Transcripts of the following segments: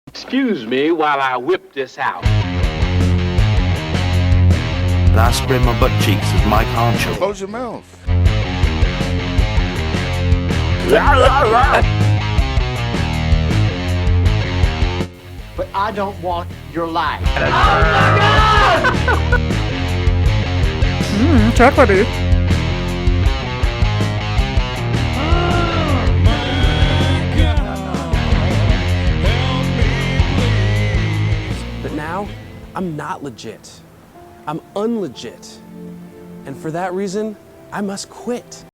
Excuse me while I whip this out. And I spread my butt cheeks as Mike Honcho. Close your mouth. But I don't want your life. Chocolatey. But now, I'm not legit. I'm unlegit. And for that reason, I must quit.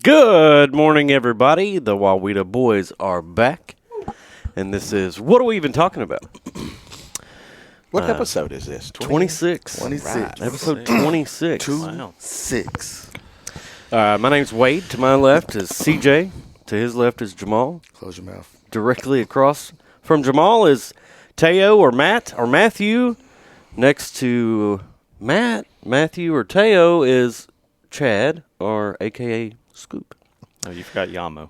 Good morning, everybody. The WAWETA boys are back. And this is, what are we even talking about? What episode is this? 26. 26. Right. Episode 26. Wow. 6. My name's Wade. To my left is CJ. To his left is Jamal. Close your mouth. Directly across from Jamal is Teo or Matt or Matthew. Next to Matthew or Teo is Chad or AKA Scoop. Oh, you forgot Yamo.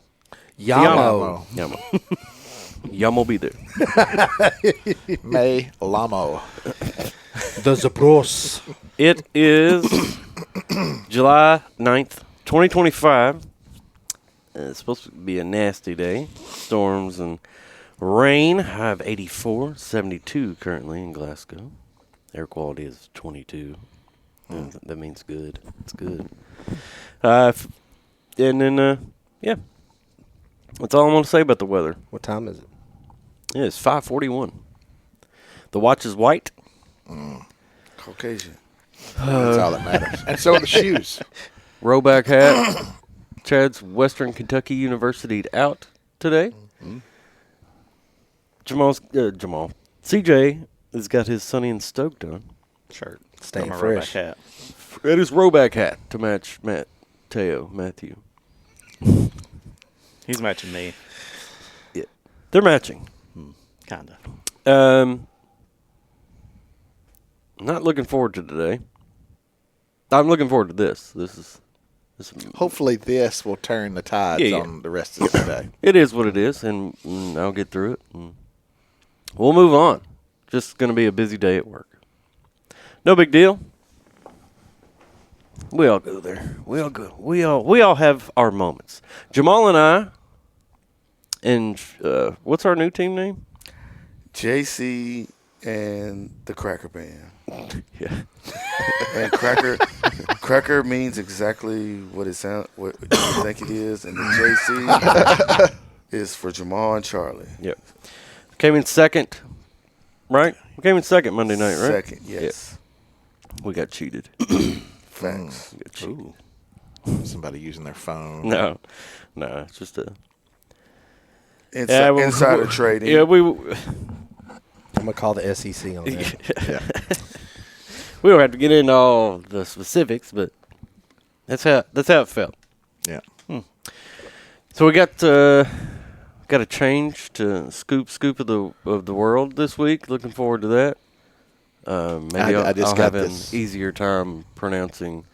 Yamo. Yum will be there. May Lamo. The Zabros. It is July 9th, 2025. It's supposed to be a nasty day. Storms and rain. High of 84, 72 currently in Glasgow. Air quality is 22. That means good. It's good. And then, yeah. That's all I'm going to say about the weather. What time is it? Yeah, it's 5:41. The watch is white. Caucasian. That's all that matters. And so are the shoes. Rowback hat. Chad's Western Kentucky University out today. Mm-hmm. Jamal. CJ has got his Sunny and Stoked on. Shirt. Staying My fresh. Hat. It is Rowback hat to match Matthew. He's matching me. Yeah, they're matching. Kinda. Not looking forward to today. I'm looking forward to this. This is Hopefully this will turn the tides on the rest of the day. It is what it is, and I'll get through it. And we'll move on. Just going to be a busy day at work. No big deal. We all go there. We all have our moments. Jamal and I, and what's our new team name? JC and the Cracker Band. Yeah. And cracker means exactly what you think it is, and the JC is for Jamal and Charlie. Yep. Came in second, right? We came in second Monday night, right? Second, yes. Yeah. We got cheated. Thanks. We got cheated. Somebody using their phone. No, it's just a insider trading. Yeah, I'm going to call the SEC on that. Yeah. We don't have to get into all the specifics, but that's how it felt. Yeah. So we got a change to Scoop of the world this week. Looking forward to that. Maybe I'll have an easier time pronouncing.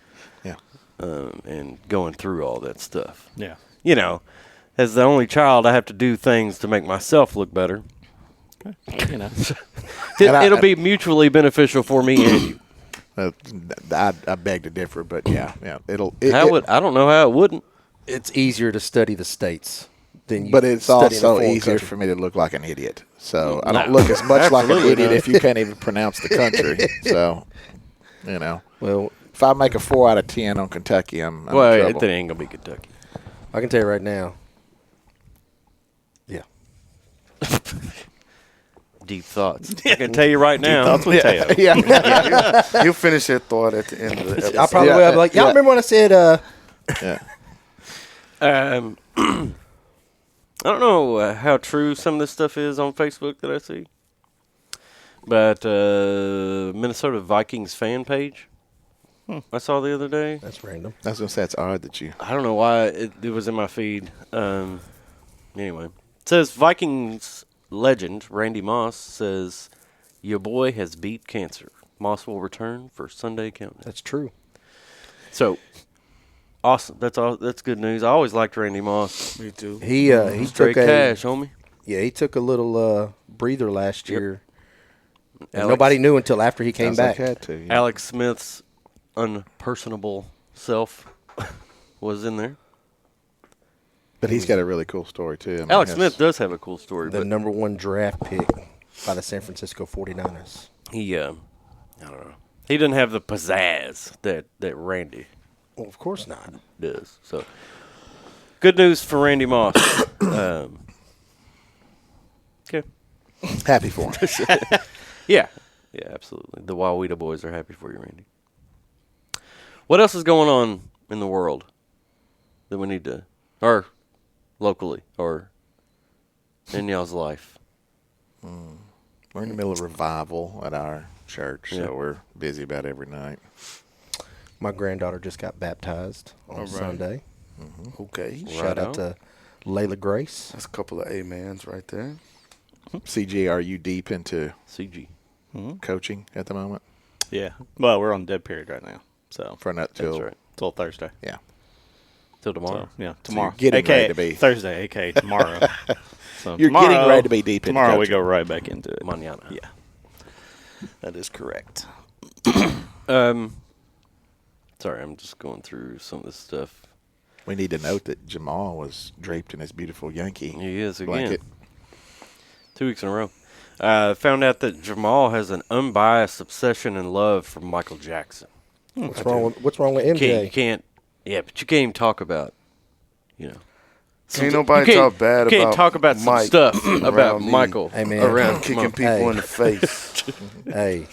Yeah. And going through all that stuff. Yeah. You know, as the only child, I have to do things to make myself look better. You know. It'll be mutually beneficial for me and you. I beg to differ, but yeah. I don't know how it wouldn't. It's easier to study the states than you. But it's studying also a foreign easier country. for me to look like an idiot. So I don't look as much like an idiot if you can't even pronounce the country. So, Well, if I make a 4 out of 10 on Kentucky, I'm in trouble. It ain't gonna be Kentucky. I can tell you right now. Yeah. Deep thoughts. I can tell you right now. Thoughts with Teo. Yeah. You'll finish that thought at the end of the episode. I probably will. I'll be like, y'all remember when I said, Yeah. I don't know how true some of this stuff is on Facebook that I see, but Minnesota Vikings fan page I saw the other day. That's random. I was going to say, it's odd that you... I don't know why it was in my feed. Anyway, it says Vikings legend Randy Moss says, "Your boy has beat cancer. Moss will return for Sunday Countdown." That's true. So, awesome. That's good news. I always liked Randy Moss. Me too. He Straight took cash, homie. Yeah, he took a little breather last year. And Alex- nobody knew until after he came Sounds like back. had to, yeah. Alex Smith's unpersonable self was in there. But he's got a really cool story, too. I mean, Alex that's- Smith does have a cool story, The but number 1 draft pick by the San Francisco 49ers. he, I don't know. He doesn't have the pizzazz that Randy Well, of course not. does. So, good news for Randy Moss. Okay. Happy for him. Yeah. Yeah, absolutely. The WAWETA boys are happy for you, Randy. What else is going on in the world that we need to, or locally, or in y'all's life? We're in the middle of revival at our church, Yeah. so we're busy about every night. My granddaughter just got baptized on All right. Sunday. Okay. Shout out to Layla Grace. That's a couple of amens right there. CG, are you deep into CG. coaching at the moment? Yeah. Well, we're on dead period right now. So For not till That's right. till Thursday. yeah. Till tomorrow. So, yeah, tomorrow. getting AKA ready to be- Thursday, aka tomorrow. So You're tomorrow, getting ready to be deep into Tomorrow we coaching. go right back into it. Mañana. Yeah. That is correct. Sorry, I'm just going through some of this stuff. We need to note that Jamal was draped in his beautiful Yankee He is again. blanket. 2 weeks in a row. Found out that Jamal has an unbiased obsession and love for Michael Jackson. What's wrong with You MJ? can't, yeah, but you can't even talk about, you know. Ain't nobody you can't- talk bad you can't about talk about some Mike stuff about around me. Michael Hey, man. around Kicking Mike. people Hey. in the face. Hey,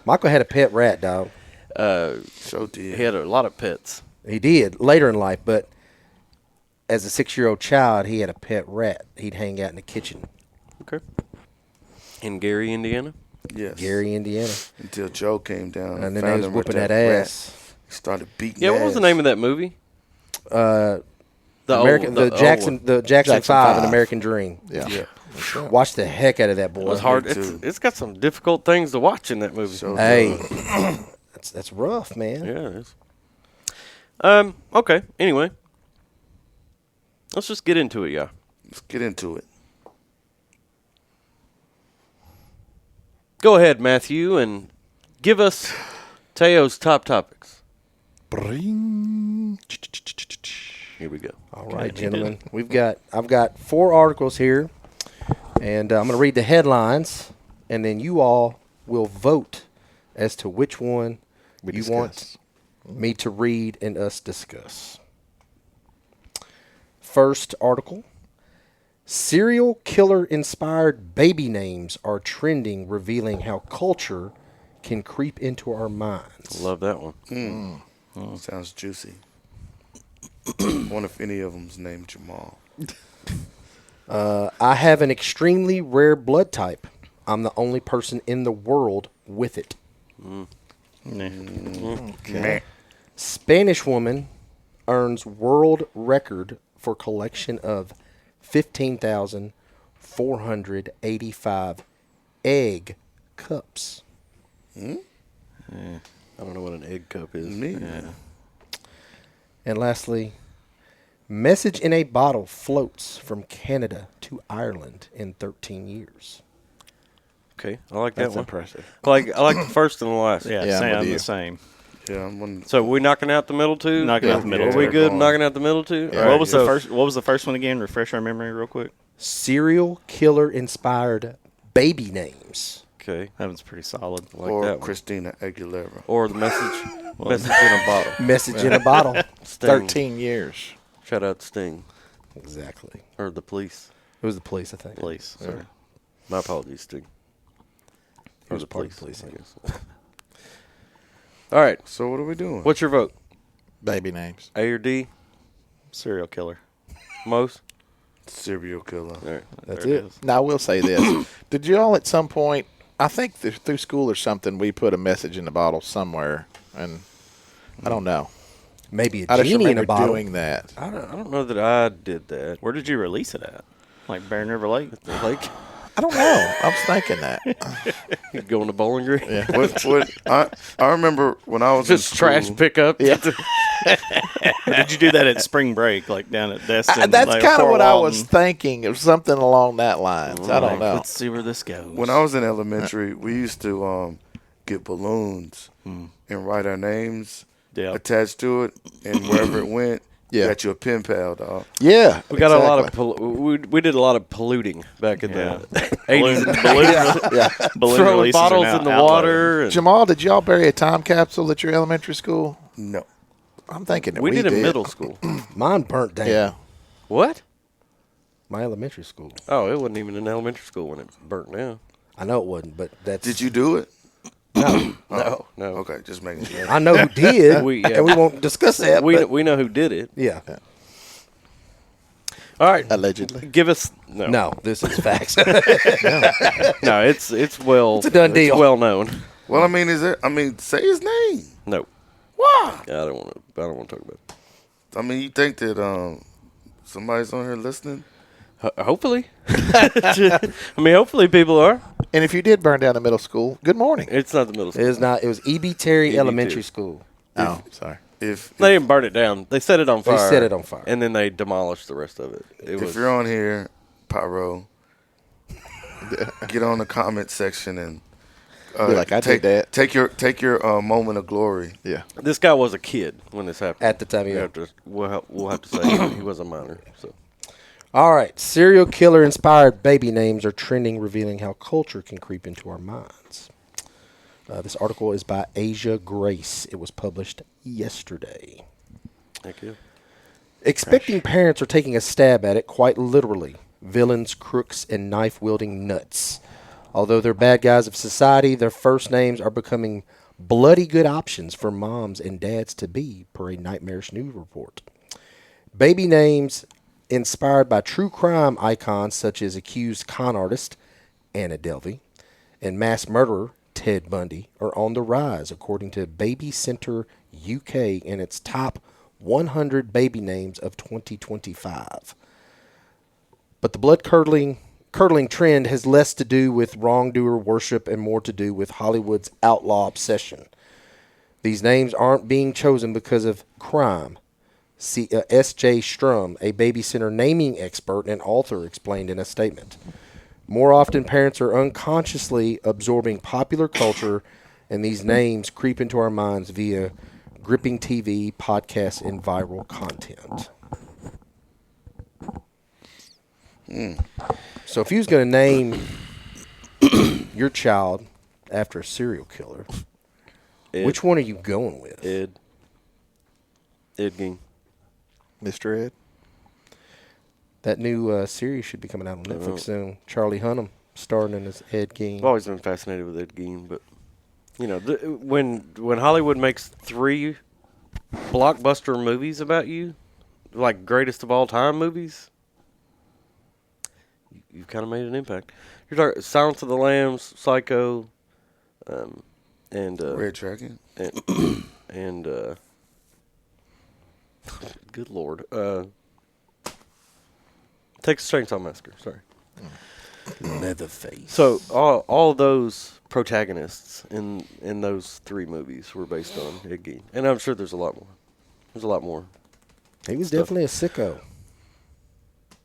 Michael had a pet rat, dog. So did. He had a lot of pets. He did later in life, but as a 6-year-old child, he had a pet rat. He'd hang out in the kitchen. Okay. In Gary, Indiana. Yes. Gary, Indiana. Until Joe came down And then found they was him with whooping that rat. ass. He started beating. Yeah, what was the ass. name of that movie? The old Jackson 5, Jackson An 5. American Dream. Yeah. Yeah. Watch the heck out of that It boy. was hard. Me too. It's got some difficult things to watch in that movie. So Hey, good. that's rough, man. Yeah, it is. Okay. Anyway, let's just get into it, yeah. Let's get into it. Go ahead, Matthew, and give us Teo's top topics. Bring. Here we go. All right, gentlemen. I've got 4 articles here, and I'm going to read the headlines, and then you all will vote as to which one We you discuss. want me to read and us discuss. First article. Serial killer inspired baby names are trending, revealing how culture can creep into our minds. Love that one. Sounds juicy. Wonder if any of them's named Jamal. I have an extremely rare blood type. I'm the only person in the world with it. Okay. Spanish woman earns world record for collection of 15,485 egg cups. I don't know what an egg cup is. Me? And lastly, message in a bottle floats from Canada to Ireland in 13 years. Okay, I like that That's one. impressive. I like the first and the last. Yeah, Yeah, I'm same, with I'm you. the same. Yeah, I'm one. So we knocking out the middle two? Knocking out the middle Are we two. good Going. knocking out the middle two? Yeah. All right, What was so the first? What was the first one again? Refresh our memory real quick. Serial killer inspired baby names. Okay, That one's pretty solid. I like or that one. Christina Aguilera. Or the message in a bottle. Message in a bottle. Sting. 13 years. Shout out to Sting Exactly. or the police. It was the police, I think. Please. Sorry. My apologies, Sting. Or was the part of police, the I police, guess. All right, So what are we doing? what's your vote? Baby names. A or D? Serial killer. Most? Serial killer. All right. That's There it. is. Now, I will say this. Did you all at some point, I think through school or something, we put a message in the bottle somewhere, and I don't know. Maybe a I just genie in a remember bottle. doing that. I don't know that I did that. Where did you release it at? Like Barren River Lake? Like, I don't know. I was thinking that. You going to Bowling Green? Yeah. What I remember when I was Just in trash school, pickup. Yeah. Did you do that at spring break, like down at Destin? That's like, kind of Fort what I Walton? was thinking. It was something along that lines. I don't know. Let's see where this goes. When I was in elementary, we used to get balloons and write our names Yeah. attached to it, and wherever it went, Yeah. you got you a pen pal, dog. Yeah, We got a lot of exactly. we did a lot of polluting back in Yeah. the 80s. balloon Throwing releases are bottles now in the outlawed. water. And Jamal, did y'all bury a time capsule at your elementary school? No. I'm thinking that we we did in middle school. Mine burnt down. Yeah. What? My elementary school. Oh, it wasn't even in elementary school when it burnt down. I know it wasn't, but that's. Did you do it? No. No. Okay, just making sure. I know who did, We- yeah. and we won't discuss that. We but- we know who did it. yeah. All right. Allegedly. Give us no. No, this is facts. No, it's well. It's a done deal. Well known. Well, I mean, say his name. No. Why? I don't want to. I don't want to talk about it. I mean, you think that somebody's on here listening? Hopefully. I mean, hopefully people are. And if you did burn down the middle school, good morning. It's not the middle It school. is not. It was E.B. Terry E.B. Elementary Terry. School. Oh, sorry. If They didn't burn it down. They set it on fire. set it on fire. And then they demolished the rest of it. It if was. you're on here, Pyro, get on the comment section and Be like, I did take that. Take your moment of glory. Yeah. This guy was a kid when this happened. At the time, yeah. We'll have to say he was a minor. So. All right. Serial killer inspired baby names are trending, revealing how culture can creep into our minds. This article is by Asia Grace. It was published yesterday. Thank you. Expecting parents are taking a stab at it, quite literally. Villains, crooks, and knife-wielding nuts. Although they're bad guys of society, their first names are becoming bloody good options for moms and dads to be, per a nightmarish news report. Baby names inspired by true crime icons such as accused con artist Anna Delvey and mass murderer Ted Bundy are on the rise, according to Baby Center UK in its top 100 baby names of 2025. But the blood-curdling trend has less to do with wrongdoer worship and more to do with Hollywood's outlaw obsession. These names aren't being chosen because of crime. S.J. Strum, a baby center naming expert and author, explained in a statement. More often, parents are unconsciously absorbing popular culture, and these names creep into our minds via gripping TV, podcasts, and viral content. So if you was going to name your child after a serial killer, Ed. which one are you going with? Ed Gein. Mr. Ed. That new series should be coming out on Netflix soon. Charlie Hunnam starring in as Ed Gein. I've always been fascinated with Ed Gein, but you know, when Hollywood makes 3 blockbuster movies about you, like greatest of all time movies, you've kind of made an impact. You're talking Silence of the Lambs, Psycho, and Red Dragon. and good Lord, Texas Chainsaw Massacre. Sorry. Leatherface. So all those protagonists in those 3 movies were based on Ed Gein, and I'm sure there's a lot more. There's a lot more. He was definitely a sicko.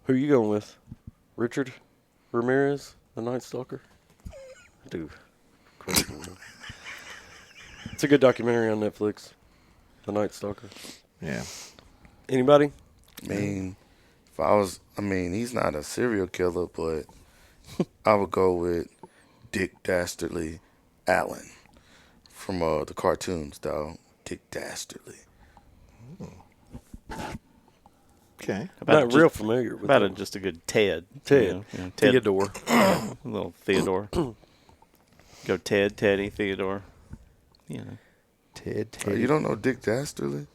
Who are you going with? Richard Ramirez, the Night Stalker? Dude, crazy, man. It's a good documentary on Netflix. The Night Stalker. Yeah. Anybody? I mean, he's not a serial killer, but I would go with Dick Dastardly Allen from the cartoons, dog. Dick Dastardly. Okay. Not real familiar with About them. just a good Ted. Ted. You know, Ted. Theodore. A little Theodore. Go Ted, Teddy, Theodore. You know. Ted. Oh, you don't know Dick Dastardly?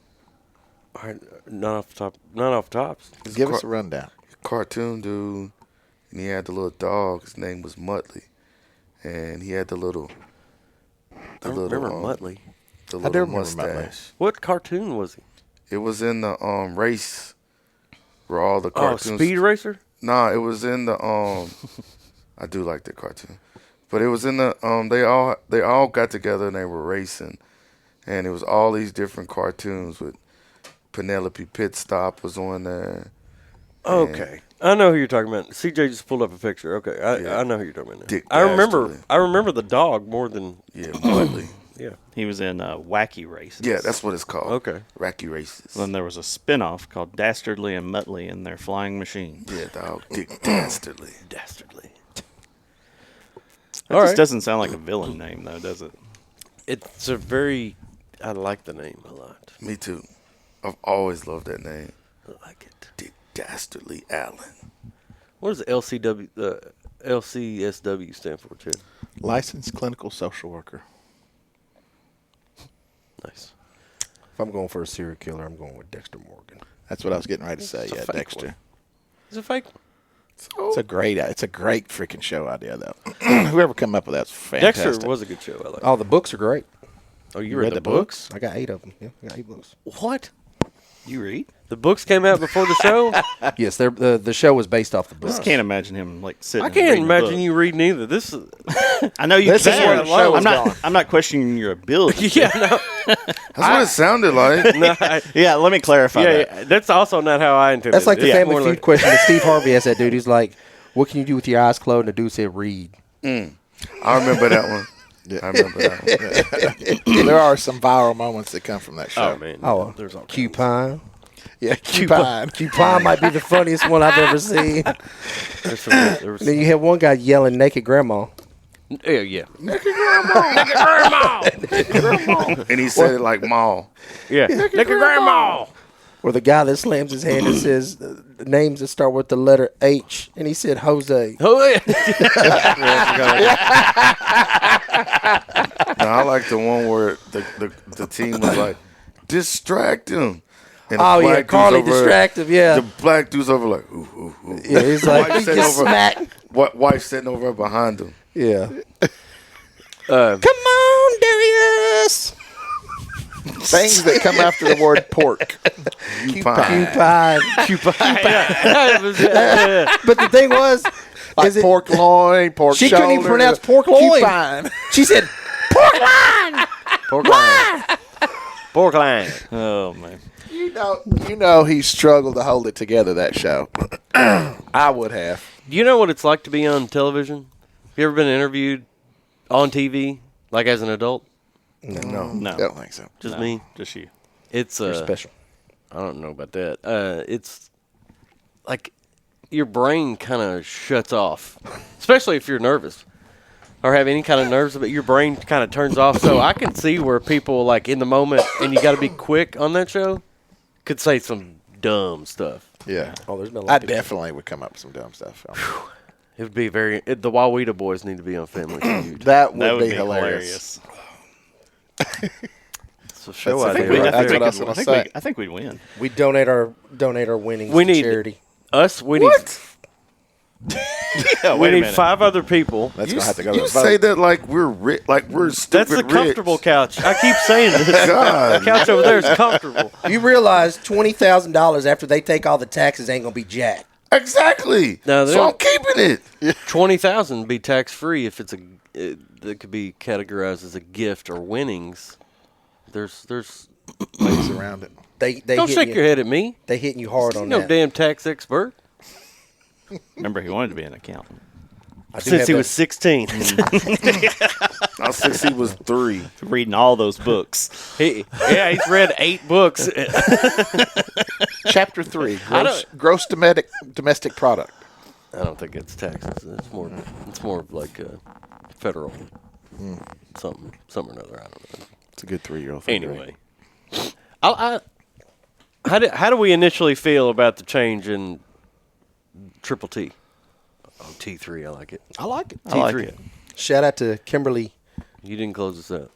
Not off the tops. He's Give us a rundown. cartoon dude, and he had the little dog. His name was Muttley, and he had the little. I don't remember Muttley. The I do little remember Muttley. mustache. What cartoon was he? It was in the race where all the cartoons. Oh, Speed Racer? Nah, it was in the I do like that cartoon. But it was in the they all got together and they were racing, and it was all these different cartoons with Penelope Pitstop was on there. Okay, I know who you're talking about. CJ just pulled up a picture. Okay, I know who you're talking about now. Dick I remember. Dastardly. I remember the dog more than. Yeah, Muttley. Yeah. He was in Wacky Races. Yeah, that's what it's called. Okay. Wacky Races. Then there was a spin-off called Dastardly and Muttley and their flying machine. Yeah, dog. Dick Dastardly. Dastardly. That just doesn't sound like a villain name, though, does it? It's a very. I like the name a lot. Me too. I've always loved that name. I like it. Dick Dastardly Allen. What does LCW? LCSW stand for, Chad? Licensed clinical social worker. Nice. If I'm going for a serial killer, I'm going with Dexter Morgan. That's what I was getting ready to say. It's a Yeah, fake Dexter. one. It's a fake one. It's a great freaking show idea though. Whoever come up with that's fantastic. Dexter was a good show. I like. Oh, the books are great. Oh, you read the books? I got 8 of them. Yeah, I got 8 books. What? You read? The books came out before the show? Yes, the show was based off the I books. just can't imagine him like sitting. I and can't reading a imagine book. you reading either. This is. I know you This is can. where the show was going. I'm not questioning your ability. Yeah, no. That's what it sounded like. no I, Yeah, let me clarify yeah, that. yeah, that's also not how I intended That's like the it. Family More Feud like- question that Steve Harvey asked that dude. He's like, what can you do with your eyes closed? And the dude said, read. I remember that one. I remember that one. There are some viral moments that come from that show. Oh, man. Oh, There's all Cupine. Yeah, Cupine. Cupine might be the funniest one I've ever seen. There's some, there was, Then you have one guy yelling naked grandma. yeah. And he said it like Maul. Yeah. Naked grandma. Or the guy that slams his hand and says names that start with the letter H. And he said Jose. Oh, yeah. Now, I like the one where the team was like, distract him. And the Oh, yeah, black dude's Carly over- distractive, yeah. The black dude's over like, ooh, ooh, ooh. Yeah, he's like, Wife he sitting gets over- smacked. Wife sitting over behind him. Yeah. Come on, Darius. Things that come after the word pork. Cupine. Cupine. Yeah. But the thing was, Like is it, pork loin, pork she shoulder. couldn't even pronounce pork loin. Cupine. She said, pork line. Pork line. Pork line. Oh man. You know he struggled to hold it together, that show. I would have. Do you know what it's like to be on television? Have you ever been interviewed on TV, like as an adult? No. No. I don't think so. Just No, me? Just you. It's You're special. I don't know about that. It's like your brain kind of shuts off, especially if you're nervous or have any kind of nerves. But your brain kind of turns off. So I can see where people like in the moment, and you got to be quick on that show, could say some dumb stuff. Yeah. Oh, there's no. I definitely would come up with some dumb stuff. It would be very. The WAWETA boys need to be on Family Feud. That would, That would be be hilarious. It's a show That's idea. a- right that's there. what I was gonna say. I think we'd win. We donate our winnings We to need charity. us. We need. Yeah, We wait a need minute. 5 other people. That's You, going to have to go to you the vote. say that like we're rich, like we're stupid That's the comfortable rich. couch. I keep saying this. God. The couch over there is comfortable. You realize $20,000 after they take all the taxes ain't gonna be jack. Exactly. No, So I'm keeping it. 20,000 be tax free if it's that could be categorized as a gift or winnings. There's Ways around it. They don't hitting shake you, your head at me. They hitting you hard You're on no that. damn tax expert. Remember, he wanted to be an accountant. I do Since have he that- was 16. I was 6, he was 3. Reading all those books. He's read 8 books. Chapter 3, I gross domestic product. I don't think it's taxes. It's more of like federal something or another. I don't know. It's a good 3-year-old thing. Anyway, how do we initially feel about the change in Triple T? Oh, T3, I like it. I like it. I like T3. it. Shout out to Kimberly. You didn't close this up.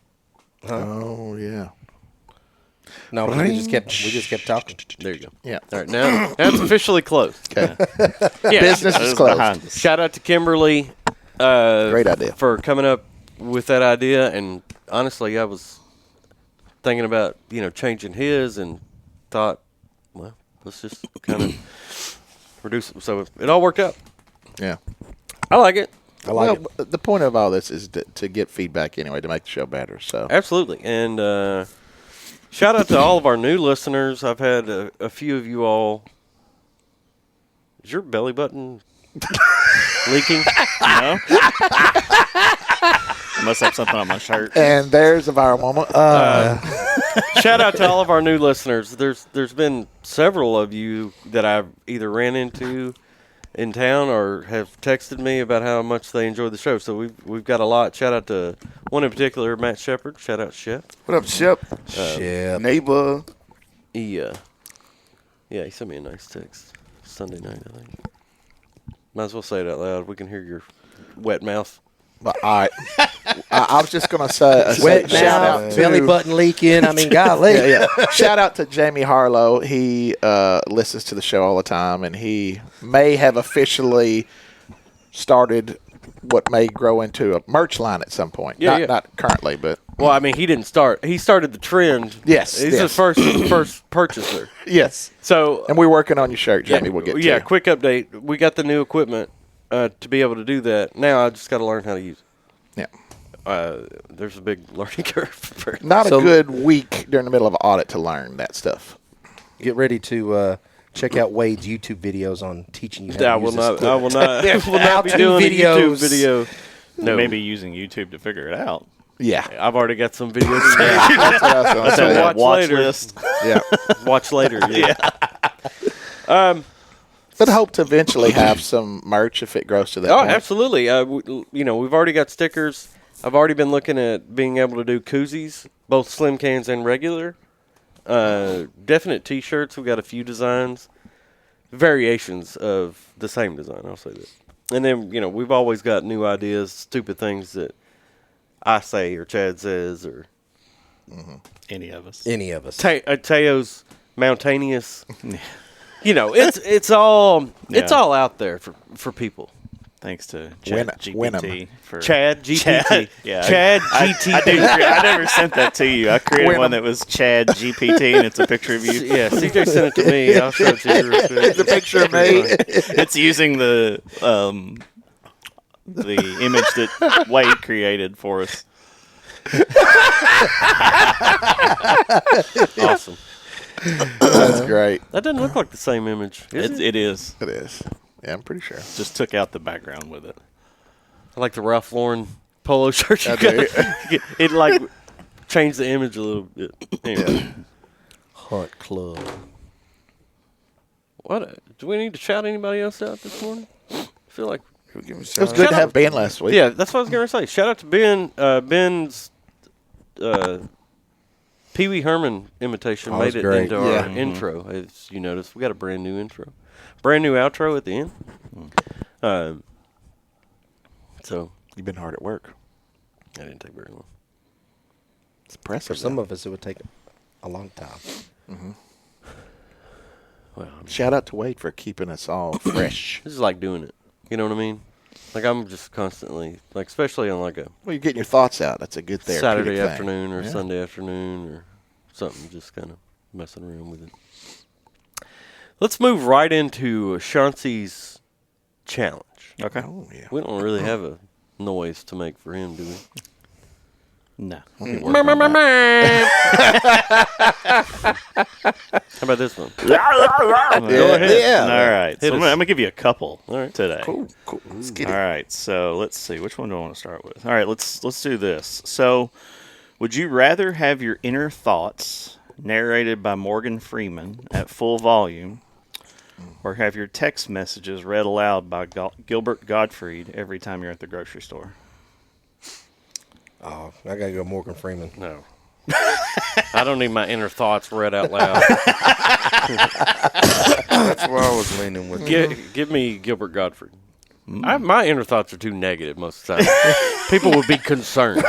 Oh, yeah. No, we just kept talking. There you go. Yeah. All right, now it's officially closed. Okay. Yeah. Business That is is closed. behind us. Shout out to Kimberly. Great idea. For coming up with that idea. And honestly, I was thinking about, changing his and thought, well, let's just kind of reduce it. So it all worked out. Yeah. I like it. I like it. The point of all this is to get feedback anyway, to make the show better. So Absolutely. And shout out to all of our new listeners. I've had a few of you all. Is your belly button leaking? No. I must have something on my shirt. And there's a viral moment. Shout out to all of our new listeners. There's been several of you that I've either ran into in town or have texted me about how much they enjoyed the show. So we've got a lot. Shout out to one in particular, Matt Shepard. Shout out Shep. What up, Shep? Shep. Neighbor. He sent me a nice text Sunday night, I think. Might as well say it out loud. We can hear your wet mouth. But all right. I was just going to say Wet shout out mouth, to belly button leaking. I mean, golly. yeah. Shout out to Jamie Harlow. He listens to the show all the time, and he may have officially started what may grow into a merch line at some point. Not currently, but Well, I mean, he didn't start. He started the trend. Yes, He's yes. the first purchaser. yes. So And we're working on your shirt, Jamie. We'll get to. Yeah, quick update. We got the new equipment to be able to do that. Now I just got to learn how to use it. Yeah. There's a big learning curve. Not a good week during the middle of an audit to learn that stuff. Get ready to check out Wade's YouTube videos on teaching you how to I use will this not. I will equipment. not. Will not be How-to doing a YouTube videos. video. No, Maybe using YouTube to figure it out. Yeah. I've already got some videos. That's what I was going to say. watch Watch later. list. Yeah. Watch later. Yeah. But hope to eventually have some merch if it grows to that Oh, point. absolutely. We've already got stickers. I've already been looking at being able to do koozies, both slim cans and regular. Definite T-shirts. We've got a few designs, variations of the same design. I'll say that. And then we've always got new ideas, stupid things that I say or Chad says or Any of us. Any of us. Teo's Mountaneous. It's all out there for people. Thanks to Win- Chat win 'em. GPT for Chad GPT. Yeah, Chad I GTP. I never sent that to you. I created Win one 'em. that was Chad GPT, and it's a picture of you. Yeah, CJ sent it to me. I'll show it to you real quick. It's a picture of me. It's using the image that Wade created for us. Awesome. That's great. That doesn't look like the same image. Is it? It is. It is. Yeah, I'm pretty sure. Just took out the background with it. I like the Ralph Lauren polo shirt you I got. do. It like changed the image a little bit. Anyway. Hunt Club. Do we need to shout anybody else out this morning? I feel like Give me a It was shout good out. to have Ben last week. yeah, that's what I was gonna say. Shout out to Ben. Ben's Pee Wee Herman imitation Oh, made it's it great. into our Yeah. intro. As you noticed, we got a brand new intro, brand new outro at the end. So You've been hard at work. that didn't take very long. It's impressive. For some of us, it would take a long time. Well, Shout out to Wade for keeping us all fresh. this is like doing it. You know what I mean? Like I'm just constantly, like especially on like a Well, you're getting your thoughts out. That's a good therapeutic Saturday thing. afternoon or Yeah. Sunday afternoon or something, just kind of messing around with it. Let's move right into Chauncey's challenge. Okay. Oh, yeah. We don't really have a noise to make for him, do we? No. How about this one? Go ahead. Yeah. All right. Hit So I'm us. going to give you a couple All right. today. Cool. Let's get All it. right, so let's see. Which one do I want to start with? All right, let's do this. So, would you rather have your inner thoughts narrated by Morgan Freeman at full volume, or have your text messages read aloud by Gilbert Gottfried every time you're at the grocery store? Oh, I gotta go Morgan Freeman. No. I don't need my inner thoughts read out loud. That's where I was leaning with. Give me Gilbert Gottfried. My inner thoughts are too negative most of the time. People would be concerned.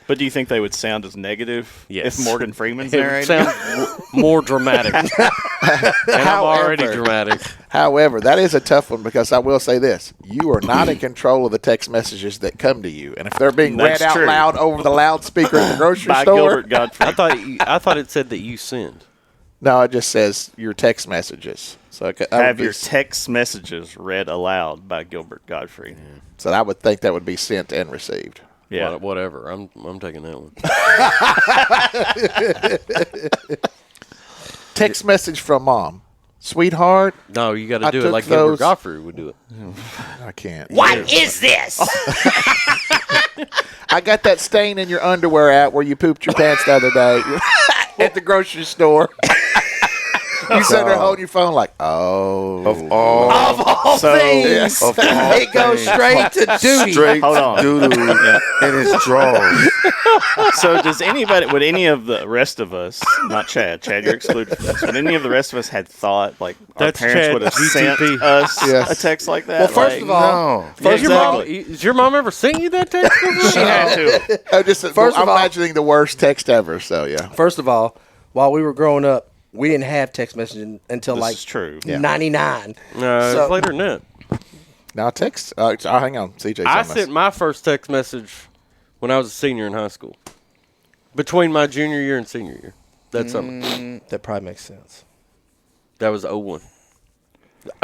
But do you think they would sound as negative Yes. if Morgan Freeman's It would narrating? sound more dramatic. And I'm already However- dramatic. However, that is a tough one because I will say this. You are not in control of the text messages that come to you. And if they're being That's read out true. loud over the loudspeaker at the grocery by store, Gilbert Gottfried. I thought it said that you sinned. No, it just says your text messages. So that would Have be- your text messages read aloud by Gilbert Godfrey. So I would think that would be sent and received. Yeah. Whatever. I'm taking that one. Text message from mom. Sweetheart, No, you got to I do it took like those- Gilbert Godfrey would do it. I can't. What is this? I got that stain in your underwear out where you pooped your pants the other day at the grocery store. You sat there holding your phone like, oh. Of all, So, of all It goes straight to duty. straight Hold on. doo-doo in his drawers. so would any of the rest of us, not Chad, you're excluded from this, would any of the rest of us had thought, like, our That's parents Chad, would have sent VTP. us Yes. a text like that? Well, first Like, of all, No. Has exactly. your mom ever sent you that text? she had to. First I'm of all- imagining the worst text ever, so yeah. First of all, while we were growing up, we didn't have text messaging until This like is true. 99. No, So- it's later than that. Now text. Hang on. CJ's I on sent my first text message when I was a senior in high school. Between my junior year and senior year. That's something. That probably makes sense. That was 01.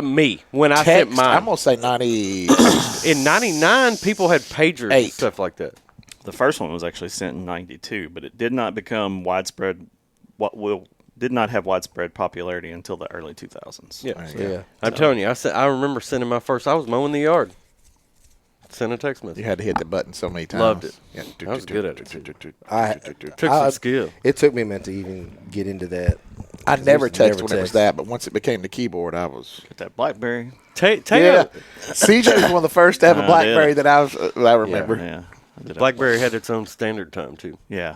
Me. When I sent text. mine. I'm gonna say 90. In 99, people had pagers and 8. stuff like that. The first one was actually sent in 92, but it did not become widespread, did not have widespread popularity until the early 2000s. Yeah. So, yeah. I'm telling you, I remember sending my first. I was mowing the yard. Sent a text message. You had to hit the button so many times. Loved it. Yeah. I was good at it. I- Took some skill. It took me a minute to even get into that. I never Never texted when it was text. that, but once it became the keyboard, I was. Get that BlackBerry. Yeah. CJ was one of the first to have a Yeah. BlackBerry that I remember. Yeah. I did have BlackBerry had its own standard time too. Yeah.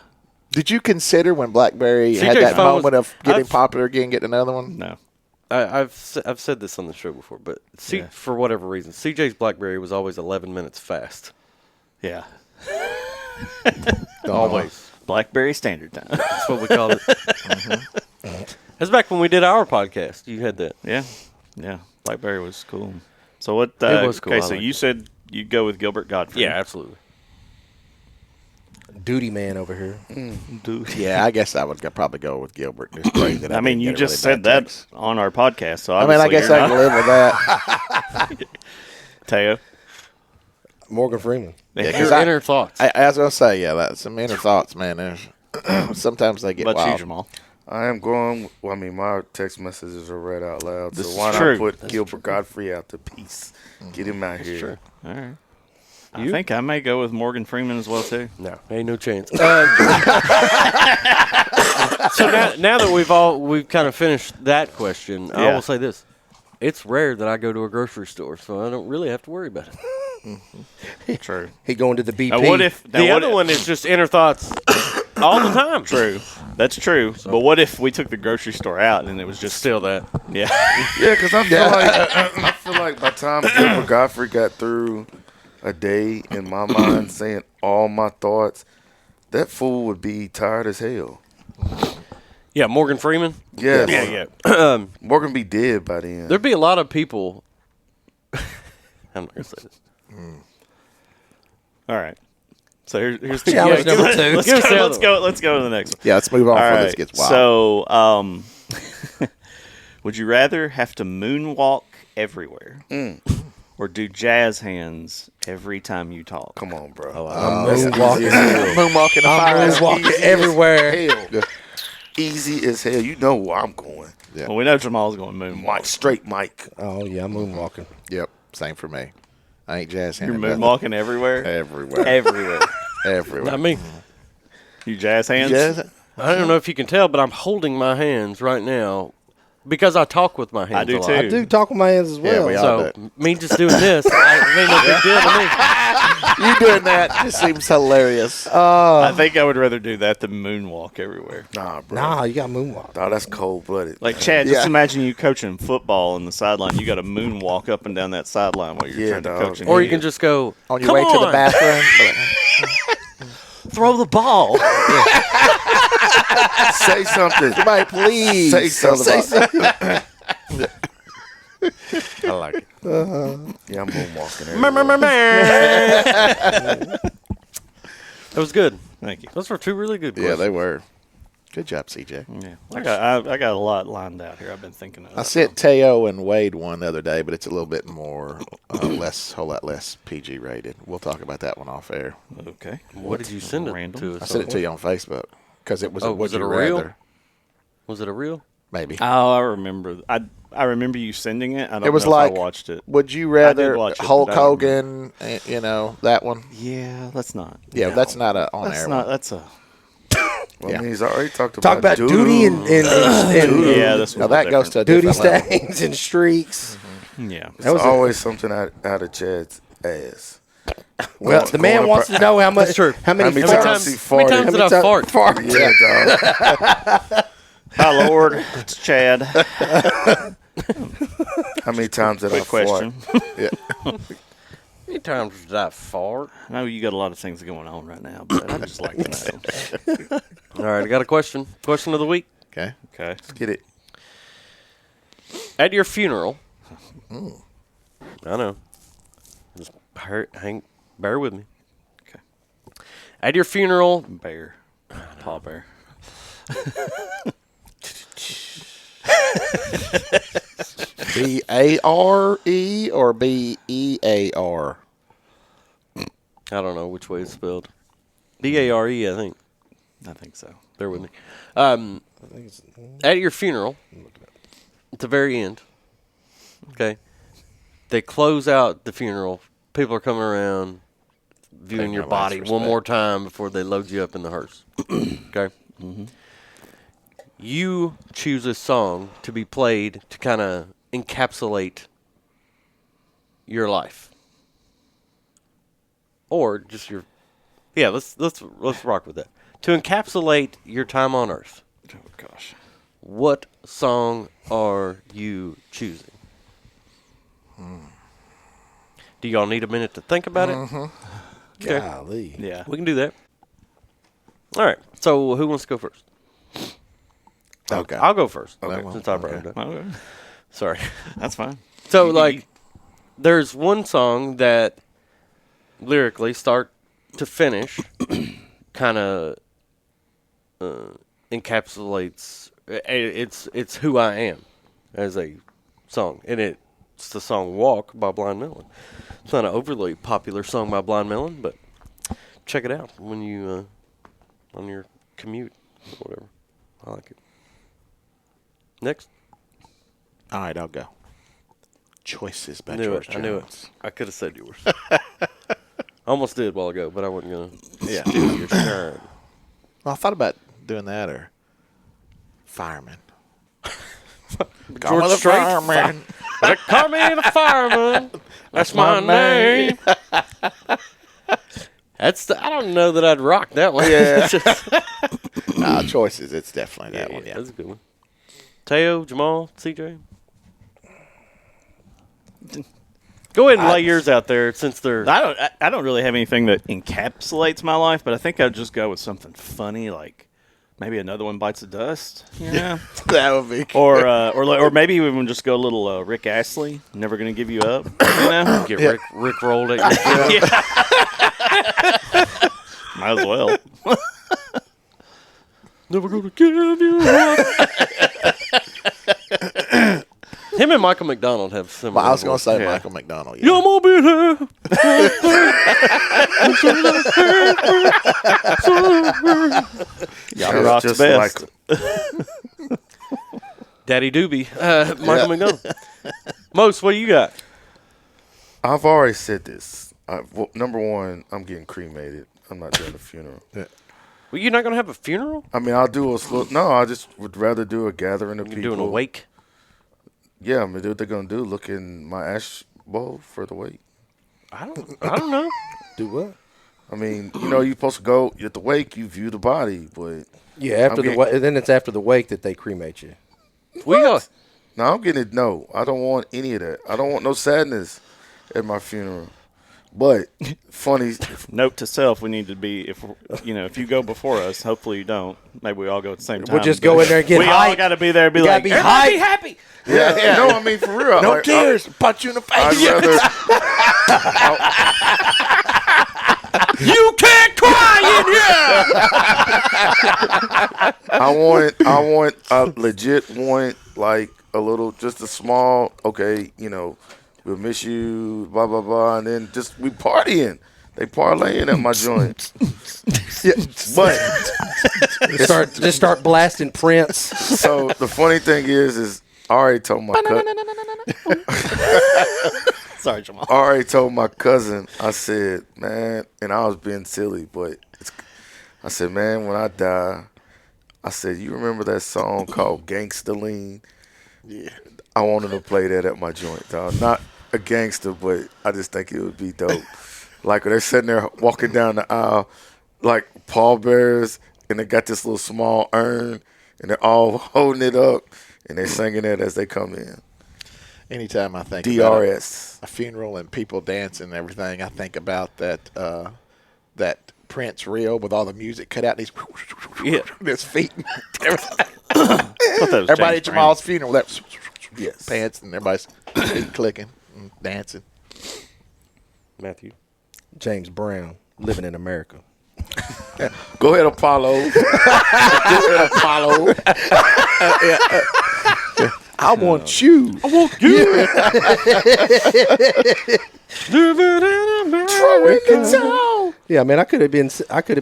Did you consider when BlackBerry had CJ's that phone was- moment of getting I've- popular again, getting another one? No. I've said this on the show before, but Yeah. for whatever reason, CJ's BlackBerry was always 11 minutes fast. Yeah. Always. BlackBerry Standard Time. That's what we called it. That's back when we did our podcast. You had that. Yeah. Yeah. BlackBerry was cool. So what? It was cool. Okay, I so liked you it. said you'd go with Gilbert Godfrey. Yeah, absolutely. Duty man over here. Yeah, I guess I would probably go with Gilbert. Just pray that I mean, didn't you get a just really said bad that text. on our podcast. So I mean, I obviously guess you're I can not. live with that. Teo. Morgan Freeman. Yeah, Your inner thoughts. I was gonna say, yeah, that's some inner thoughts, man. There's sometimes they get But you, wild. Jamal. I am going. Well, I mean, my text messages are read out loud. This so is why true. not put Gilbert Godfrey out to peace? Get him out here. true. All right. I think I may go with Morgan Freeman as well too. No, ain't no chance. So now that we've kind of finished that question, I Yeah. will say this: it's rare that I go to a grocery store, so I don't really have to worry about it. True. He going to the BP. Now what if The other one is just inner thoughts all the time. true? That's true. But what if we took the grocery store out and it was just Still that. yeah? Yeah, because I feel like by the time Gilbert Godfrey got through a day in my mind saying all my thoughts, that fool would be tired as hell. Yeah, Morgan Freeman. Yes. Yeah. Morgan be dead by the end. There'd be a lot of people. I'm not gonna say this. All right. So here's Challenge number two. Let's Give us the other go. Let's go to the next one. Yeah, let's move on All before right. this gets wild. So, would you rather have to moonwalk everywhere or do jazz hands every time you talk? Come on, bro. moonwalking. Moonwalking a fire. Moonwalking everywhere. Hell. Easy as hell. You know where I'm going. Yeah. Well, we know Jamal's going moonwalk. Mike, straight Mike. Oh yeah, I'm moonwalking. Yep, same for me. I ain't jazz You're handing moonwalking everywhere. everywhere. Everywhere. Everywhere. Not me. You jazz hands. Jazz? I don't know if you can tell, but I'm holding my hands right now because I talk with my hands. I do a lot. too. I do talk with my hands as well. we all So do. me just doing this, ain't no big deal to me. You doing that just seems hilarious. I think I would rather do that than moonwalk everywhere. Nah, bro. Nah, you got moonwalk. Nah, that's cold blooded. Like Chad, just Yeah. imagine you coaching football on the sideline. You got to moonwalk up and down that sideline while you're Yeah, trying to dog. coach. Or you can just go On your "Come way to the on, bathroom. throw the ball. Say something. Somebody please. Say something. I like it. Yeah, I'm moonwalking everywhere. That was good. Thank you. Those were two really good Yeah, questions. they were. Good job, CJ. Yeah, I got a lot lined out here. I've been thinking of. I sent Teo and Wade one the other day, but it's a little bit more, whole lot less PG rated. We'll talk about that one off air. Okay. What did you send it Random. to us? I sent it to you on Facebook because it was. Oh, Would was it You a reel? Rather. Was it a reel? Maybe. Oh, I remember. I remember you sending it. I don't It was know like, if I watched it. Would you rather watch it, Hulk but I don't Hogan? That one. Yeah, let's not. Yeah, No. that's not a on That's air not. one. That's a. Well, Yeah. I mean, he's already talked Talk about duty and Yeah, this Now was that goes to a duty different level. stains and streaks. Yeah. It's always something out of Chad's ass. Well, the man wants to know how much. That's true. How many How many farts- times he How many farted? times did I fart? Yeah, dog. Hi, Lord. It's Chad. How many times did I Quick question. fart? How many times did I fart? I know you got a lot of things going on right now, but I'd just like to know. All right, I got a question. Question of the week. Okay. Okay. Let's get it. At your funeral. I know. Just bear with me. Okay. At your funeral, Bear. Paul Bear. BARE or BEAR? I don't know which way it's spelled. BARE, I think. I think so. Bear with me. At your funeral, at the very end, okay, they close out the funeral. People are coming around, viewing Paying your their body last one respect. more time before they load you up in the hearse. Okay? Mm-hmm. You choose a song to be played to kind of encapsulate your life. Or just your... Yeah, let's rock with that. To encapsulate your time on Earth, Oh, gosh. what song are you choosing? Do y'all need a minute to think about it? Okay. Golly. Yeah. We can do that. All right. So who wants to go first? Okay. I'll go first. Okay. Since I brought it up. Okay. Sorry. That's fine. So, like, there's one song that lyrically, start to finish, kind of encapsulates. It's who I am as a song, and it's the song "Walk" by Blind Melon. It's not an overly popular song by Blind Melon, but check it out when you on your commute or whatever. I like it. Next. All right, I'll go. Choices by Knew George it. I knew Jones. it. I could have said yours. Almost did a while ago, but I wasn't going to Yeah. steal your shine. Well, I thought about doing that or fireman. George Strait. Fireman. They call me the fireman. That's my name. I don't know that I'd rock that one. Yeah. Choices. It's definitely that one. Yeah. That's a good one. Teo, Jamal, CJ. Go ahead and lay yours out there since they're. I don't really have anything that encapsulates my life, but I think I'd just go with something funny, like maybe Another One Bites the Dust. Yeah. That would be cool. Or maybe even just go a little Rick Astley, Never Gonna Give You Up. You know? Get Rick rolled at your Might as well. Never gonna give you up. Him and Michael McDonald have similar. Well, I was going to say Yeah. Michael McDonald. Yeah. Yeah, I'm gonna be there. Y'all rock's just best. like Daddy Doobie, Michael McDonald. Most, what do you got? I've already said this. Number one, I'm getting cremated. I'm not doing a funeral. Well, you're not gonna have a funeral? I mean, I'll do a slow. No, I just would rather do a gathering of You're people. doing a wake? Yeah, I mean, what they're gonna do? Look in my ash bowl for the wake. I don't know. Do what? I mean, you're supposed to go at the wake. You view the body, but Yeah, after I'm then it's after the wake that they cremate you. We got. no, I'm getting it. No, I don't want any of that. I don't want no sadness at my funeral. But funny, Note to self: we need to be if you go before us. Hopefully you don't. Maybe we all go at the same time. We'll just but go in there and get we all hype. got to be there. And be You gotta like, be everybody hype. happy. yeah. No, I mean for real. No like, tears. Punch you in the face. I'd rather. You can't cry in here. I legit want like a little, just a small. Okay, we'll miss you, blah blah blah, and then we partying. They parlaying at my joint. But Start blasting Prince. so the funny thing is I already told my Sorry, Jamal. I already told my cousin. I said, man, and I was being silly, but I said, man, when I die, I said, you remember that song called Gangsta Lean? Yeah. I wanted to play that at my joint, dog. Not a gangster, but I just think it would be dope. Like when they're sitting there walking down the aisle, like pallbearers, and they got this little small urn, and they're all holding it up, and they're singing it as they come in. Anytime I think DRS. about a funeral and people dancing and everything, I think about that Prince reel with all the music cut out. And he's his feet. Everybody at Jamal's funeral, that pants and everybody's feet clicking and dancing. Matthew. James Brown, living in America. Go ahead, Apollo. Go ahead, Apollo. I want you. I want you. Yeah, man, I could have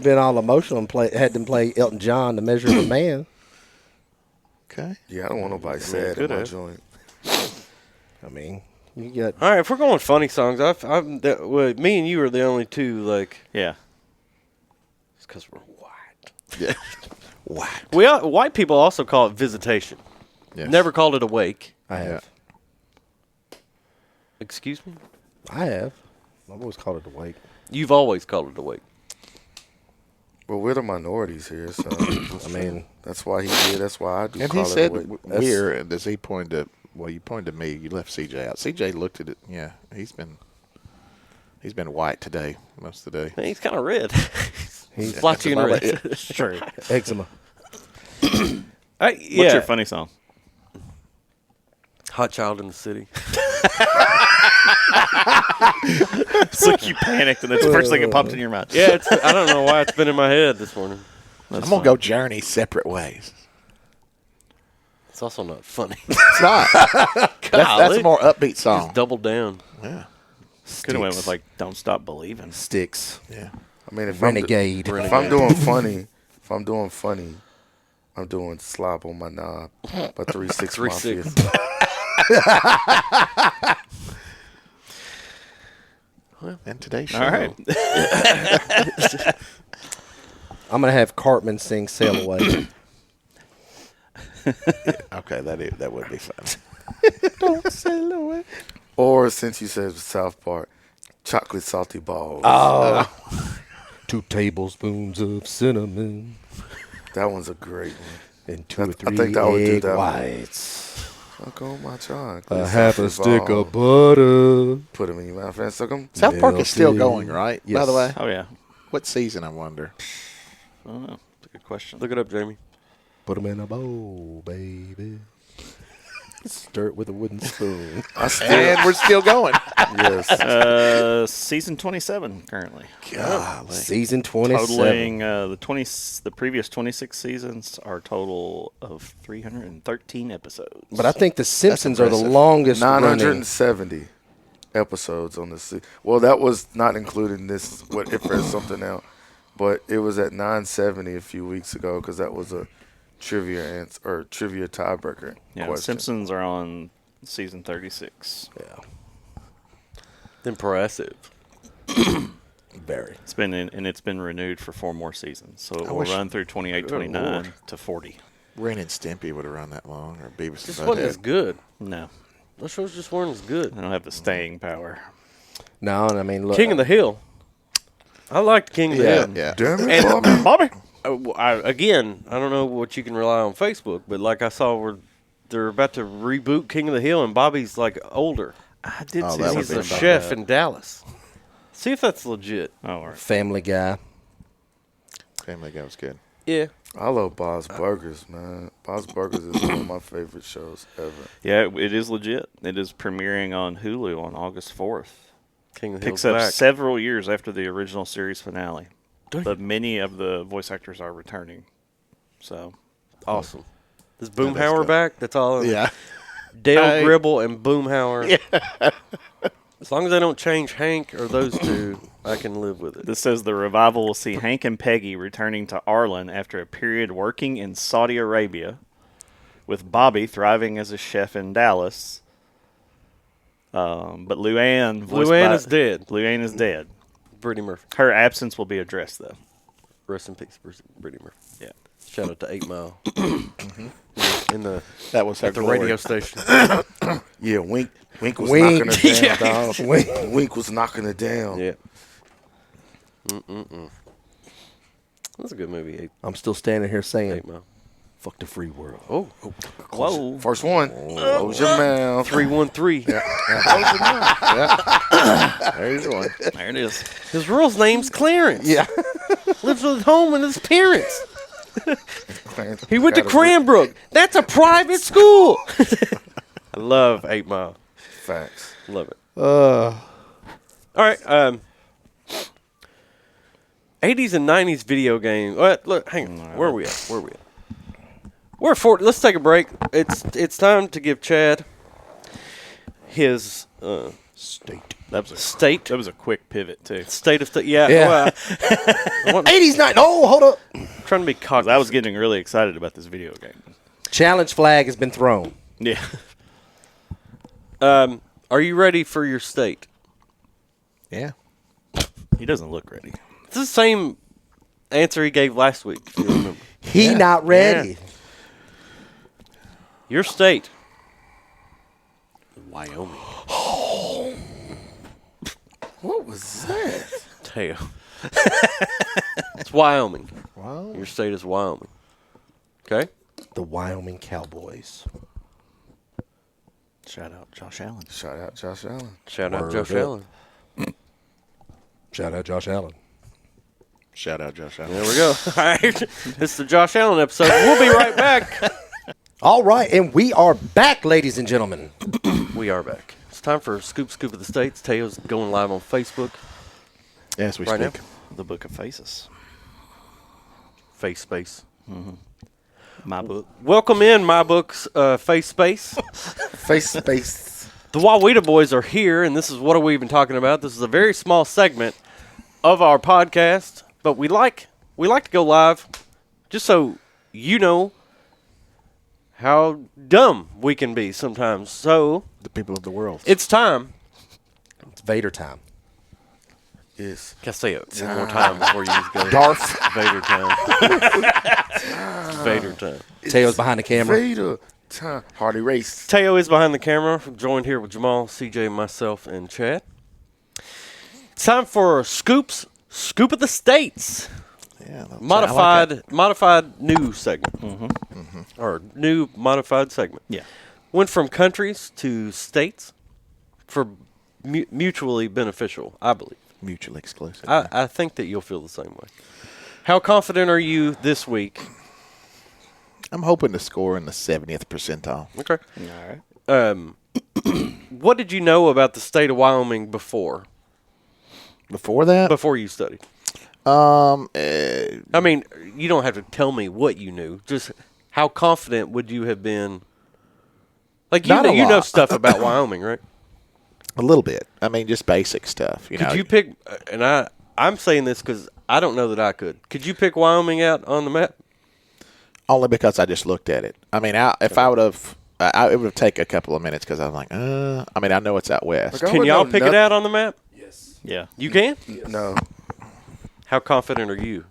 been all emotional and had them play Elton John, "The Measure of a Man." Okay. Yeah, I don't want nobody sad at my joint. I mean, you got. All right, if we're going funny songs, me and you are the only two. Like, Yeah. it's because we're white. Yeah. White. White people also call it visitation. Yes. Never called it awake. I have. Excuse me? I have. I've always called it awake. You've always called it awake. Well, we're the minorities here, so I mean, that's why he did. That's why I do. And call he said, it awake. "We're." And does he point to? Well, you pointed to me. You left CJ out. CJ looked at it. Yeah, he's been white today most of the day. He's kind of red. he's Blotchy and red. It's true. eczema. What's your funny song? Hot Child in the City. It's like you panicked and that's the first thing that popped in your mouth. Yeah, I don't know why it's been in my head this morning. I'm gonna go Journey separate ways. It's also not funny. It's not. that's a more upbeat song. Just double down. Yeah. Could have went with like "Don't Stop Believing." Sticks. Yeah. I mean, if Renegade. if I'm doing funny, I'm doing "Slob on My Knob" by 3 6 Mafia. And today's show. All right. I'm gonna have Cartman sing "Sail Away." Okay, that would be fun. Don't sail away. Or since you said South Park, "Chocolate Salty Balls." Oh. 2 tablespoons of cinnamon That one's a great one. and 2 or 3 I think I would do egg that one. whites. Suck on my chocolate. A half a salty stick ball. of butter. Put them in your mouth and suck them. South Park is still Melted. going, right? By Yes. the way, Oh yeah. what season? I wonder. I don't know. That's a good question. Look it up, Jamie. Put them in a bowl, baby. Stir it with a wooden spoon. And we're still going. Yes. Season 27 currently. Golly. Season 27. Totaling the previous 26 seasons are a total of 313 episodes. But I think The Simpsons are the impressive. longest running. 970 episodes on this. Well, that was not including this. What if there's something else? But it was at 970 a few weeks ago because that was a trivia trivia tiebreaker. yeah, The question. Simpsons are on season 36. Yeah, Impressive. very. It's been renewed for 4 more seasons, so it will wish- run through 28, Good 29 Lord. to 40. Ren and Stimpy would have run that long, or Beavis Just and wasn't as Butthead. good. No, Those shows just weren't as good. they don't have the staying power. No, and I mean, look. King of the Hill. I liked King of the Hill. Yeah. Damn it, Bobby. Bobby. Again, I don't know what you can rely on Facebook, but like I saw where they're about to reboot King of the Hill, and Bobby's like older. I did Oh, see that something would He's be a about fun. chef that. in Dallas. See if that's legit. Oh, all right. Family Guy. Family Guy was good. Yeah. I love Bob's Burgers, man. Bob's Burgers is one of my favorite shows ever. Yeah, it is legit. It is premiering on Hulu on August 4th. King of the Picks Hill's up back. several years after the original series finale. but many of the voice actors are returning. So Awesome. Is Boomhauer back? That's all. Yeah. Dale Gribble and Boomhauer. Yeah. As long as they don't change Hank or those two, I can live with it. this says the revival will see Hank and Peggy returning to Arlen after a period working in Saudi Arabia, with Bobby thriving as a chef in Dallas. But Luann Is dead. Luann is dead. Brittany Murphy. Her absence will be addressed, though. Rest in peace, Brittany Murphy. Yeah. Shout out to 8 Mile. In the That was her at the glory. radio station. Yeah, Wink was Wink. knocking it down, dog. Wink was knocking it down. Yeah. That's a good movie. 8 I'm still standing here saying, Mile. fuck the free world. Oh, Whoa. First one. Close your mouth. 313. There's one. There it is. His real name's Clarence. Yeah. Lives with home with his parents. Clarence He went to got a Cranbrook. That's a private school. I love 8 Mile. Facts. Love it. All right. 80s and 90s video game. Look, hang on. Where are we at? We're at 40. Let's take a break. It's time to give Chad his State. That was a state. That was a quick pivot too. State of state. Yeah. Yeah. Well, I want- 80s night. Oh, hold up. trying to be cognizant. I was getting really excited about this video game. Challenge flag has been thrown. Yeah. Are you ready for your state? Yeah. He doesn't look ready. It's the same answer he gave last week, if you remember. He not ready. Your state. Wyoming. What was that? Teo. It's Wyoming. Wow. Your state is Wyoming. Okay? The Wyoming Cowboys. Shout out Josh Allen. Shout out Josh Allen. Shout out Word Josh up. Allen. Shout out Josh Allen. Shout out Josh Allen. There we go. All right. This is the Josh Allen episode. We'll be right back. All right, and we are back, ladies and gentlemen. We are back. It's time for Scoop of the States. Teo's going live on Facebook. Yes, we Right speak. now? The Book of Faces. Face Space. My book. Welcome in, my book's Face Space. Face to face. The WAWETA boys are here, and this is what are we even talking about? This is a very small segment of our podcast, but we like to go live just so you know how dumb we can be sometimes. So The people of the world. it's time. It's Vader time. Yes. Can I say it one more time before you just go? Darth. Vader time. It's Vader time. Teo's behind the camera. Vader time. Hardy race. Teo is behind the camera. I'm joined here with Jamal, CJ, myself, and Chad. It's time for Scoop of the States. Yeah, I like it. Modified new segment. Or new modified segment. Yeah. Went from countries to states for mutually beneficial, I believe. Mutually exclusive. I think that you'll feel the same way. How confident are you this week? I'm hoping to score in the 70th percentile. Okay. All right. What did you know about the state of Wyoming before Before that, you studied? I I mean, you don't have to tell me what you knew. Just how confident would you have been? Like Not a you know lot. stuff about Wyoming, right? a little bit. I mean, just basic stuff. You know, Could you pick? And I'm saying this because I don't know that I could. Could you pick Wyoming out on the map? only because I just looked at it. I mean, if I would have, it would have taken a couple of minutes because I was like, I mean, I know it's out west. Like, I Can would y'all know pick it nothing. out on the map? Yeah. You can. No. How confident are you?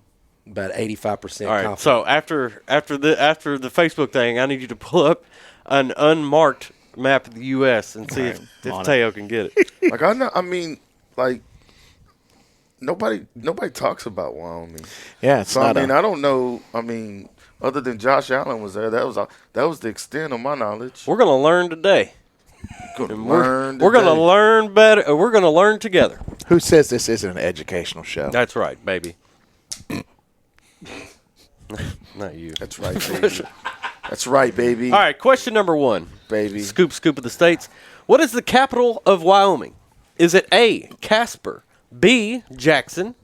About 85% All right. confident. So after the Facebook thing, I need you to pull up an unmarked map of the U.S. and see if on it. Teo can get it. Like I know. I mean, like nobody talks about Wyoming. Yeah, it's So I not. mean, I don't know. I mean, other than Josh Allen was there, that was the extent of my knowledge. We're gonna learn today. Gonna And learn we're gonna today. learn better. We're gonna learn together. Who says this isn't an educational show? That's right, baby. Not you. That's right, baby. That's right, baby. All right. Question number 1. baby. Scoop of the States. What is the capital of Wyoming? Is it A, Casper, B, Jackson,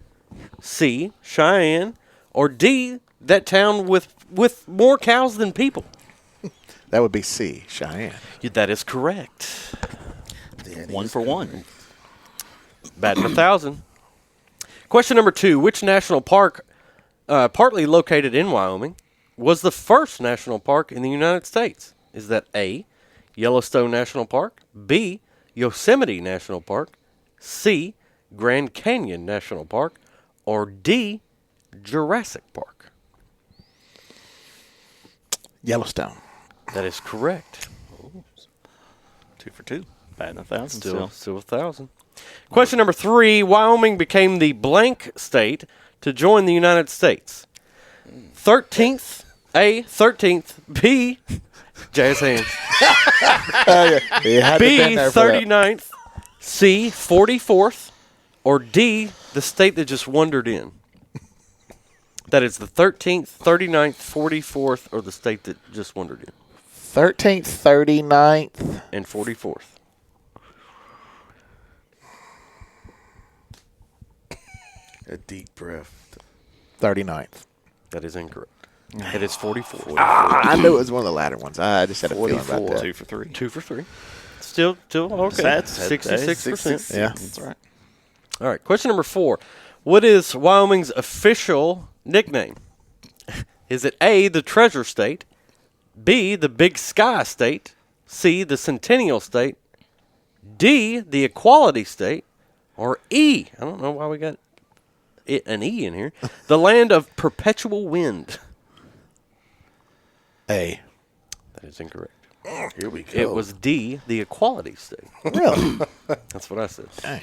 C, Cheyenne, or D, that town with more cows than people? That would be C, Cheyenne. That is correct. 1 for 1. Batting 1,000. Question number 2. Which national park, partly located in Wyoming, was the first national park in the United States? Is that A, Yellowstone National Park, B, Yosemite National Park, C, Grand Canyon National Park, or D, Jurassic Park? Yellowstone. That is correct. 2 for 2. Batting 1,000 Still 1,000. Question number 3. Wyoming became the blank state to join the United States. 13th, A, 13th, B, jazz hands, B, 39th, C, 44th, or D, the state that just wandered in. That is the 13th, 39th, 44th, or the state that just wandered in. 13th, 39th. And 44th. A deep breath. 39th. That is incorrect. It is 44. I knew it was one of the latter ones. I just had a feeling about that. 2 for 3. 2 for 3. Still okay. That's 66%. Yeah. That's right. All right. Question number 4. What is Wyoming's official nickname? Is it A, the Treasure State, B, the Big Sky State, C, the Centennial State, D, the Equality State, or E, I don't know why we got an E in here, the Land of Perpetual Wind? A. That is incorrect. Here we go. It was D, the Equality State. Really? That's what I said. Dang.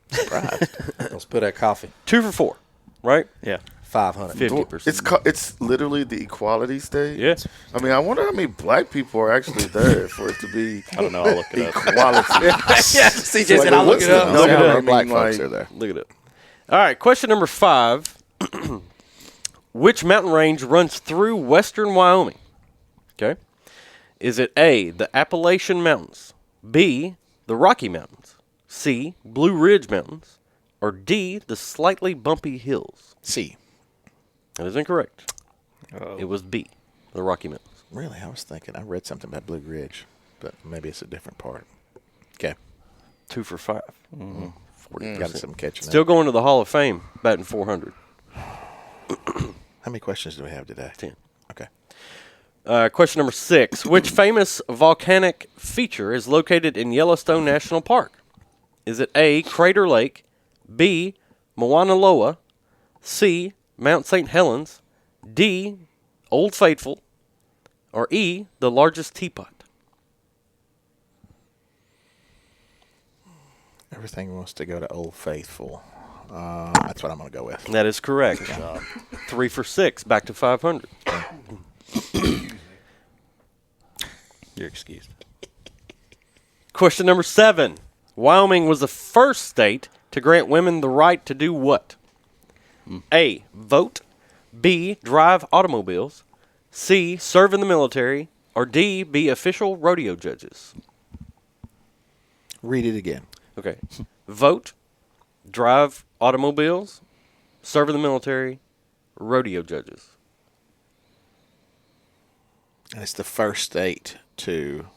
Surprised. Let's put that coffee. 2 for 4, right? Yeah. 500. 50%. It's literally the equality state. Yeah. I mean, I wonder how many black people are actually there for it to be. I don't know. I'll look it up. Equality. CJ said, I'll look it up. No, See how many I mean, black like, folks are there. Look at it. All right, question number 5. Which mountain range runs through western Wyoming? Okay. Is it A, the Appalachian Mountains, B, the Rocky Mountains, C, Blue Ridge Mountains, or D, the slightly bumpy hills? C. That is incorrect. Oh. It was B, the Rocky Mountains. Really? I was thinking. I read something about Blue Ridge, but maybe it's a different part. Okay. 2 for 5. 40%. Got some catching Still up. going to the Hall of Fame, batting 400. How many questions do we have today? 10. Okay. Question number 6. Which famous volcanic feature is located in Yellowstone National Park? Is it A, Crater Lake, B, Mauna Loa, C, Mount St. Helens, D, Old Faithful, or E, the largest teapot? Everything wants to go to Old Faithful. That's what I'm going to go with. That is correct. 3 for 6, back to 500. You're excused. Question number 7. Wyoming was the first state to grant women the right to do what? A, vote, B, drive automobiles, C, serve in the military, or D, be official rodeo judges? Read it again. Okay. Vote, drive automobiles, serve in the military, rodeo judges. And it's the first state to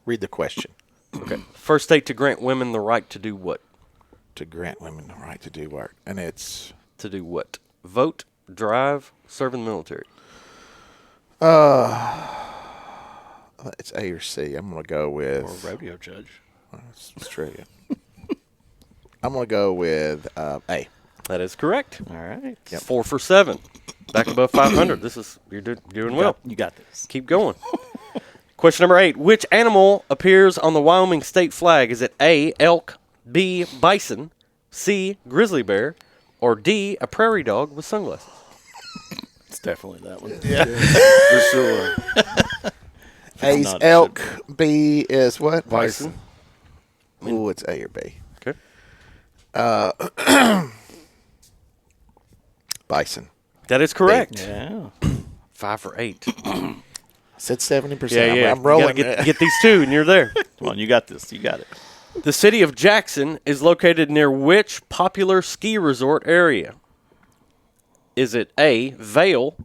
read the question. Okay. First state to grant women the right to do what? To grant women the right to do work. And it's To do what? Vote, drive, serve in the military. it's A or C. I'm going to go with Or rodeo judge. It's true. I'm going to go with A. That is correct. All right. 4 for 7. Back above 500. You're doing well. You got this. Keep going. Question number 8. Which animal appears on the Wyoming state flag? Is it A, elk, B, bison, C, grizzly bear, or D, a prairie dog with sunglasses? It's definitely that one. For sure. A's not, it elk. B is what? Bison. Ooh, it's A or B. Okay. Bison. That is correct. Yeah. 5 for 8. I said 70%. Yeah. I'm rolling. You gotta get these two, and you're there. Come on, you got this. You got it. The city of Jackson is located near which popular ski resort area? Is it A, Vail,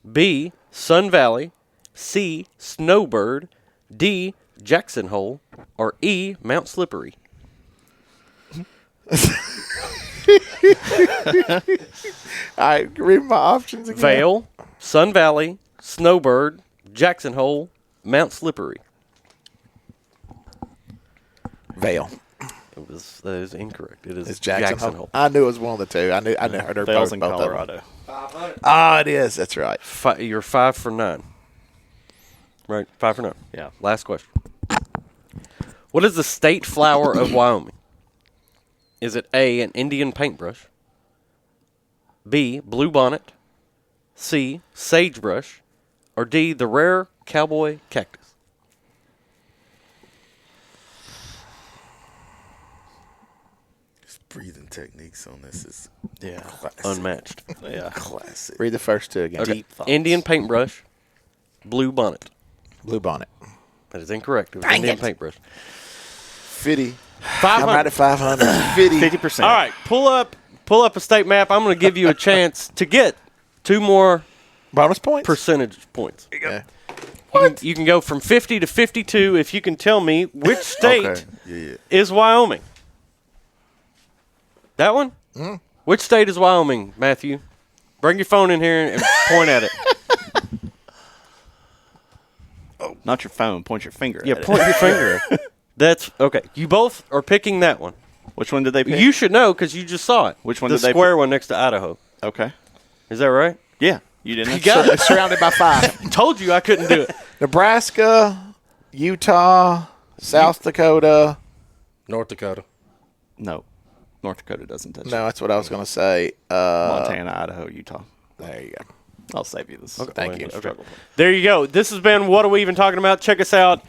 B, Sun Valley, C, Snowbird, D, Jackson Hole, or E, Mount Slippery? All right, read my options again. Vail, Sun Valley, Snowbird, Jackson Hole, Mount Slippery. Vale. That is incorrect. It is It's Jackson, Jackson Hole. Hole. I knew it was one of the two. I heard her Vale's both in of them. Colorado. Oh, it is. That's right. You're 5 for 9. Right, 5 for 9. Yeah. Last question. What is the state flower of Wyoming? Is it A, an Indian paintbrush, B, bluebonnet, C, sagebrush, or D, the rare cowboy cactus? His breathing techniques on this is Yeah. classic. Unmatched. Yeah. Classic. Read the first two again. Deep thoughts. Indian paintbrush, bluebonnet. Blue bonnet. That is incorrect. It was Dang Indian it. paintbrush. 50. I'm right at 500. 50. 50%. All right, pull up a state map. I'm going to give you a chance to get 2 more Bonus points? percentage points. Yeah. You can go from 50 to 52 if you can tell me which state Okay. Yeah. is Wyoming. That one? Which state is Wyoming, Matthew? Bring your phone in here and point at it. Not your phone. Point your finger Yeah, at point it. your finger at it. That's okay. You both are picking that one. Which one did they pick? You should know because you just saw it. Which one the did they square one next to Idaho. Okay. Is that right? Yeah. You didn't. You got it. Surrounded by 5. Told you I couldn't do it. Nebraska, Utah, South Dakota. North Dakota. No. North Dakota doesn't touch No, that's what I was going to say. it. Montana, Idaho, Utah. There you go. I'll save you this. Thank you. Okay. There you go. This has been What Are We Even Talking About? Check us out.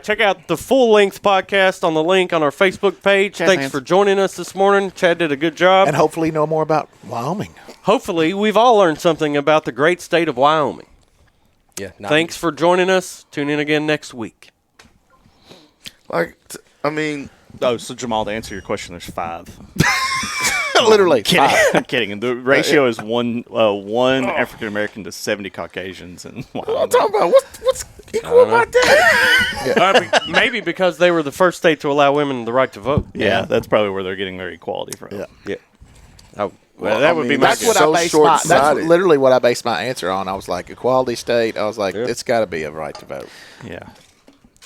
Check out the full-length podcast on the link on our Facebook page. Chad Thanks Hansen. for joining us this morning. Chad did a good job. And hopefully know more about Wyoming. Hopefully, we've all learned something about the great state of Wyoming. Yeah. Thanks for joining us. Tune in again next week. Like, I mean, Oh, so Jamal, to answer your question, there's 5. Literally. Kidding. 5. I'm kidding. And the ratio is one African American to 70 Caucasians. And what I'm talking about? What's equal about that? Maybe because they were the first state to allow women the right to vote. yeah, that's probably where they're getting their equality from. Yeah. Yeah. That would be my That's guess. what So I based my. That's short-sighted. literally what I based my answer on. I was like, equality state. I was like, Yeah. it's got to be a right to vote. Yeah.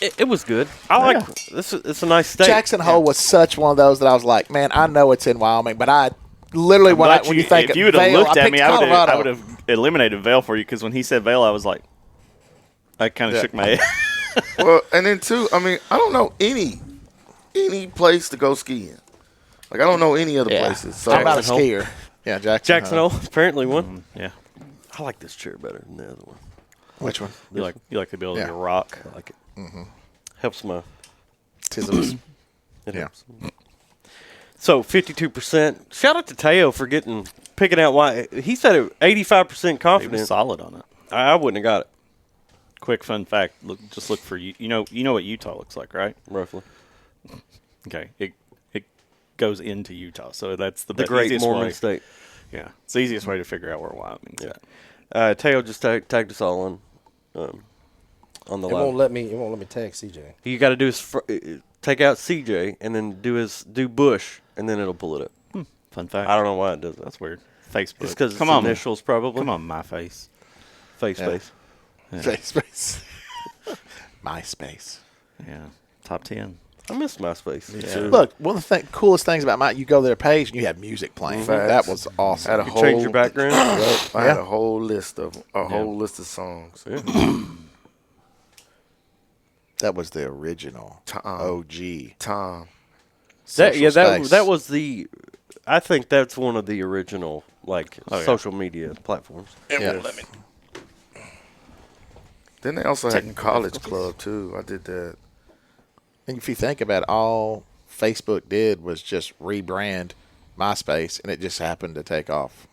It was good. I like this. It's a nice state. Jackson Hole was such one of those that I was like, man, I know it's in Wyoming, but I literally when you think if you would have Vail, looked at picked me, I Colorado. would have eliminated Vail for you because when he said Vail, I was like, I kind of Yeah. shook my head. Well, and then too, I mean, I don't know any place to go skiing. Like, I don't know any other Yeah. places. So I'm not a Jackson Hole. skier. Yeah, Jackson Hole apparently won. Yeah. I like this chair better than the other one. Which one? You like the ability Yeah. to rock. I like it. Helps my. Tisms. It Yeah. helps. So 52%. Shout out to Teo for picking out why he said it 85% He was confident. solid on it. I wouldn't have got it Quick fun fact: just look for you. You know what Utah looks like, right? roughly. Okay, it goes into Utah, so that's the Great easiest Mormon way. state. Yeah, it's the easiest way to figure out where Wyoming's at. Teo just tagged us all on the It won't live. let me. It won't let me tag CJ. You got to do is take out CJ and then do Bush and then it'll pull it up. Fun fact. I don't know why it does that. That's weird. Facebook. It's because Come on, initials probably. Come on, my face. Face. MySpace. MySpace. Yeah, top 10. I miss MySpace. Look, one of the coolest things about you go to their page and you have music playing. That was awesome. had a You whole change your background. I had a whole list of songs. That was the original OG. Tom. That was the. I think that's one of the original social media platforms. Yeah. Then they also had College Club too. I did that. And if you think about it, all Facebook did was just rebrand MySpace, and it just happened to take off.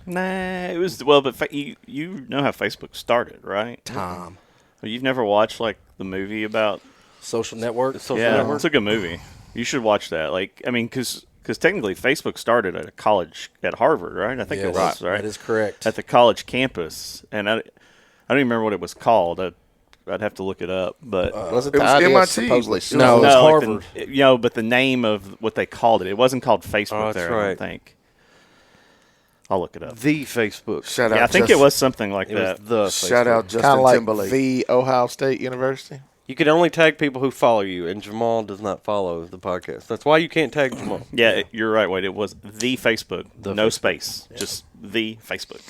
Nah, it was but you know how Facebook started, right? Tom. Well, you've never watched the movie about Social network. it's a good movie. You should watch that. Because because technically Facebook started at a college at Harvard, right? I think it was, right? That is correct. At the college campus, and I don't even remember what it was called. I'd have to look it up, but Wasn't It the was idea MIT. supposedly No, it was like Harvard. but the name of what they called it wasn't called Facebook. Oh, that's there, I right. don't think. I'll look it up. The Facebook. Shout out. Yeah, I think it was something like It that. was the Shout Facebook. out kind Justin of like Timberlake. the Ohio State University? You can only tag people who follow you, and Jamal does not follow the podcast. That's why you can't tag Jamal. Yeah, you're right, Wade. It was the Facebook, no space, just the Facebook.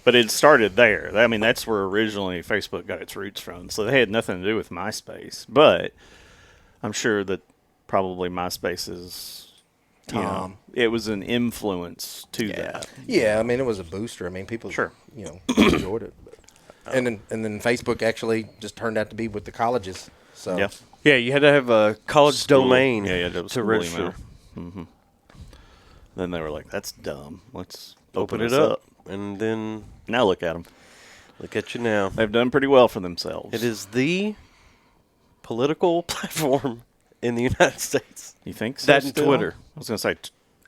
But it started there. I mean, that's where originally Facebook got its roots from. So they had nothing to do with MySpace. But I'm sure that probably MySpace is, it was an influence to that. Yeah, I mean, it was a booster. I mean, people, Sure. enjoyed it. But, and then Facebook actually just turned out to be with the colleges. So Yeah. Yeah, you had to have a college School. domain Yeah, that was to school register. email. Then they were like, that's dumb. Let's Open it this up, and then Now look at them. look at you now. They've done pretty well for themselves. It is the political platform in the United States. You think so? That and still? Twitter. I was going to say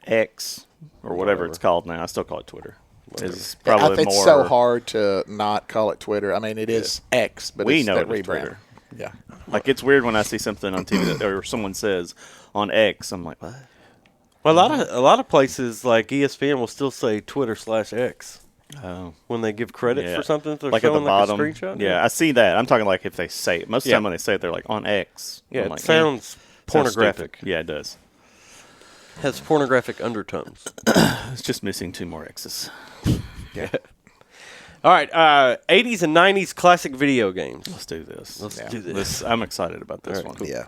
X or whatever it's called now. I still call it Twitter. It's I probably think more. it's so hard to not call it Twitter. I mean, it is X, but We it's know that it as rebrand. Twitter. Yeah. Like, it's weird when I see something on TV or someone says on X. I'm like, what? Well, a lot of places like ESPN will still say Twitter/X Oh, when they give credit yeah. for something. If they're Like at the showing bottom. like a screenshot. Yeah, I see that. I'm talking like if they say it. Most of the Yeah. time when they say it, they're like on X. Yeah, I'm it like, sounds Sounds pornographic. stupid. Yeah, it does. Has pornographic undertones. It's just missing 2 more X's. All right, 80s and 90s classic video games. Let's do this. Let's do this. I'm excited about this All right, one. Yeah.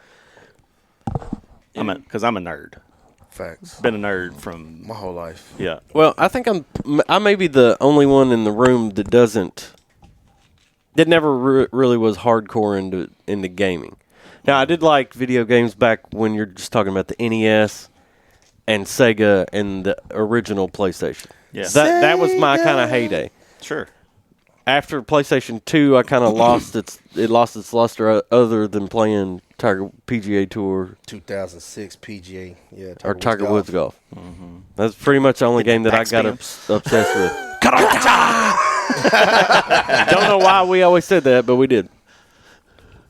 Because I'm a nerd. Facts. Been a nerd from My whole life. yeah. Well, I think I may be the only one in the room that never really was hardcore into gaming. Now, I did like video games back when you're just talking about the NES and Sega and the original PlayStation. Yeah. That was my kind of heyday. Sure. After PlayStation 2, I kind of lost its luster other than playing PGA Tour 2006 PGA, or Tiger Woods Golf. That's pretty much the only game that I got obsessed with. Don't know why we always said that, but we did.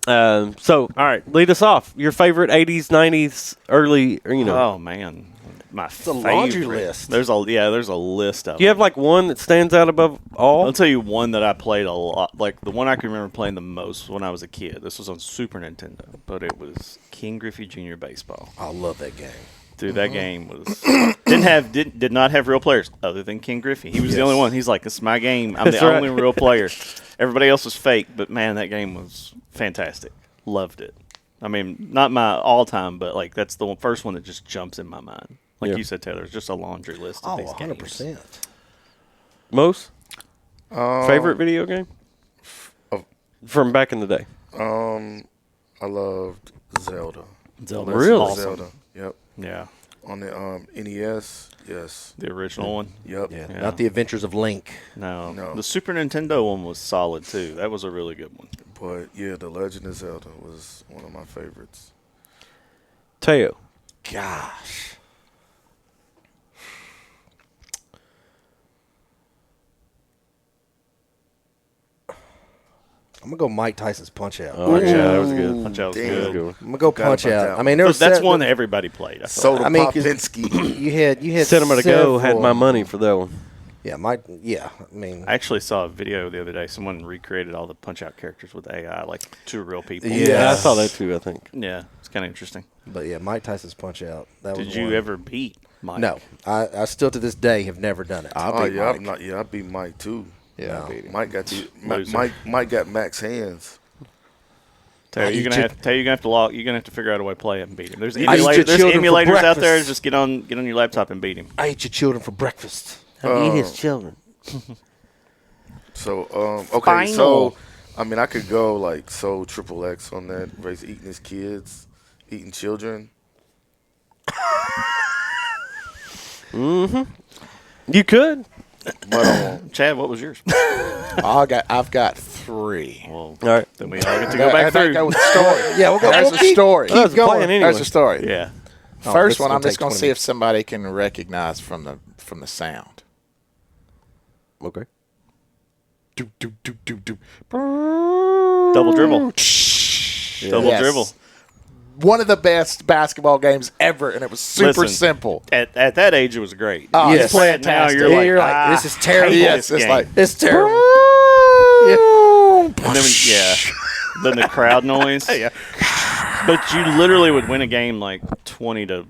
So, all right, lead us off. Your favorite 80s, 90s, early, Oh man, my favorite. laundry list. There's a list of. Do you have like one that stands out above all? I'll tell you one that I played a lot. Like the one I can remember playing the most when I was a kid. This was on Super Nintendo, but it was King Griffey Jr. Baseball. I love that game. Dude, that game was did not have real players other than King Griffey. He was the only one. He's like, "This is my game. I'm That's the right. only real player." Everybody else was fake, but man, that game was fantastic. Loved it. I mean, not my all time, but like that's the first one that just jumps in my mind. Like Yeah. you said, Taylor, it's just a laundry list of Oh, these 100%. games. Most favorite video game from back in the day. I loved Zelda. Zelda's Really? awesome. Zelda. Yep. Yeah, On the NES. Yes. the original one. Yep. Yeah, Yeah. not the Adventures of Link. No. No. The Super Nintendo one was solid too. That was a really good one. But yeah, The Legend of Zelda was one of my favorites. Teo. Gosh. I'm gonna go Mike Tyson's Punch Out. Oh, yeah, that was good. Punch Out was Damn. good. I'm gonna go Forgot Punch about Out. that I mean, there was That's one that everybody played. I feel Soda I mean, 'cause Popinski. you had Cinema to Go had several- my money for that one. Yeah, Mike. Yeah, I mean, I actually saw a video the other day. Someone recreated all the Punch Out characters with AI, like 2 real people. Yeah. I saw that too, I think. Yeah, it's kind of interesting. but yeah, Mike Tyson's Punch Out. That was Did you one. ever beat Mike? No, I still to this day have never done it. I'll Oh beat yeah, Mike. I beat Mike too. Yeah, I beat him. Mike got the Loser. Mike got max hands. Taylor, you're gonna have to log. You're gonna have to figure out a way to play it and beat him. There's I eat your there's children for emulators out there. breakfast. Just get on your laptop and beat him. I ate your children for breakfast. I eat his children. So okay, Final. so I mean I could go like so triple X on that race, eating his kids, eating children. You could. But Chad, what was yours? I've got 3. Well, All right. then we all get to go back through. Go with the story. Yeah, we'll go. There's we'll a keep- story. That was a plan anyway. There's a story. Yeah. Oh, First this one, is I'm just take going to 20 see if minutes. somebody can recognize from the sound. Okay. Double dribble. Double Yes. dribble. One of the best basketball games ever, and it was super Listen, simple. At that age, it was great. Oh, You yes. play it now, you're Yeah, like, you're like, this is terrible. I hate Yes, this it's game. like It's terrible. And then, then the crowd noise. Yeah. But you literally would win a game like 20-18.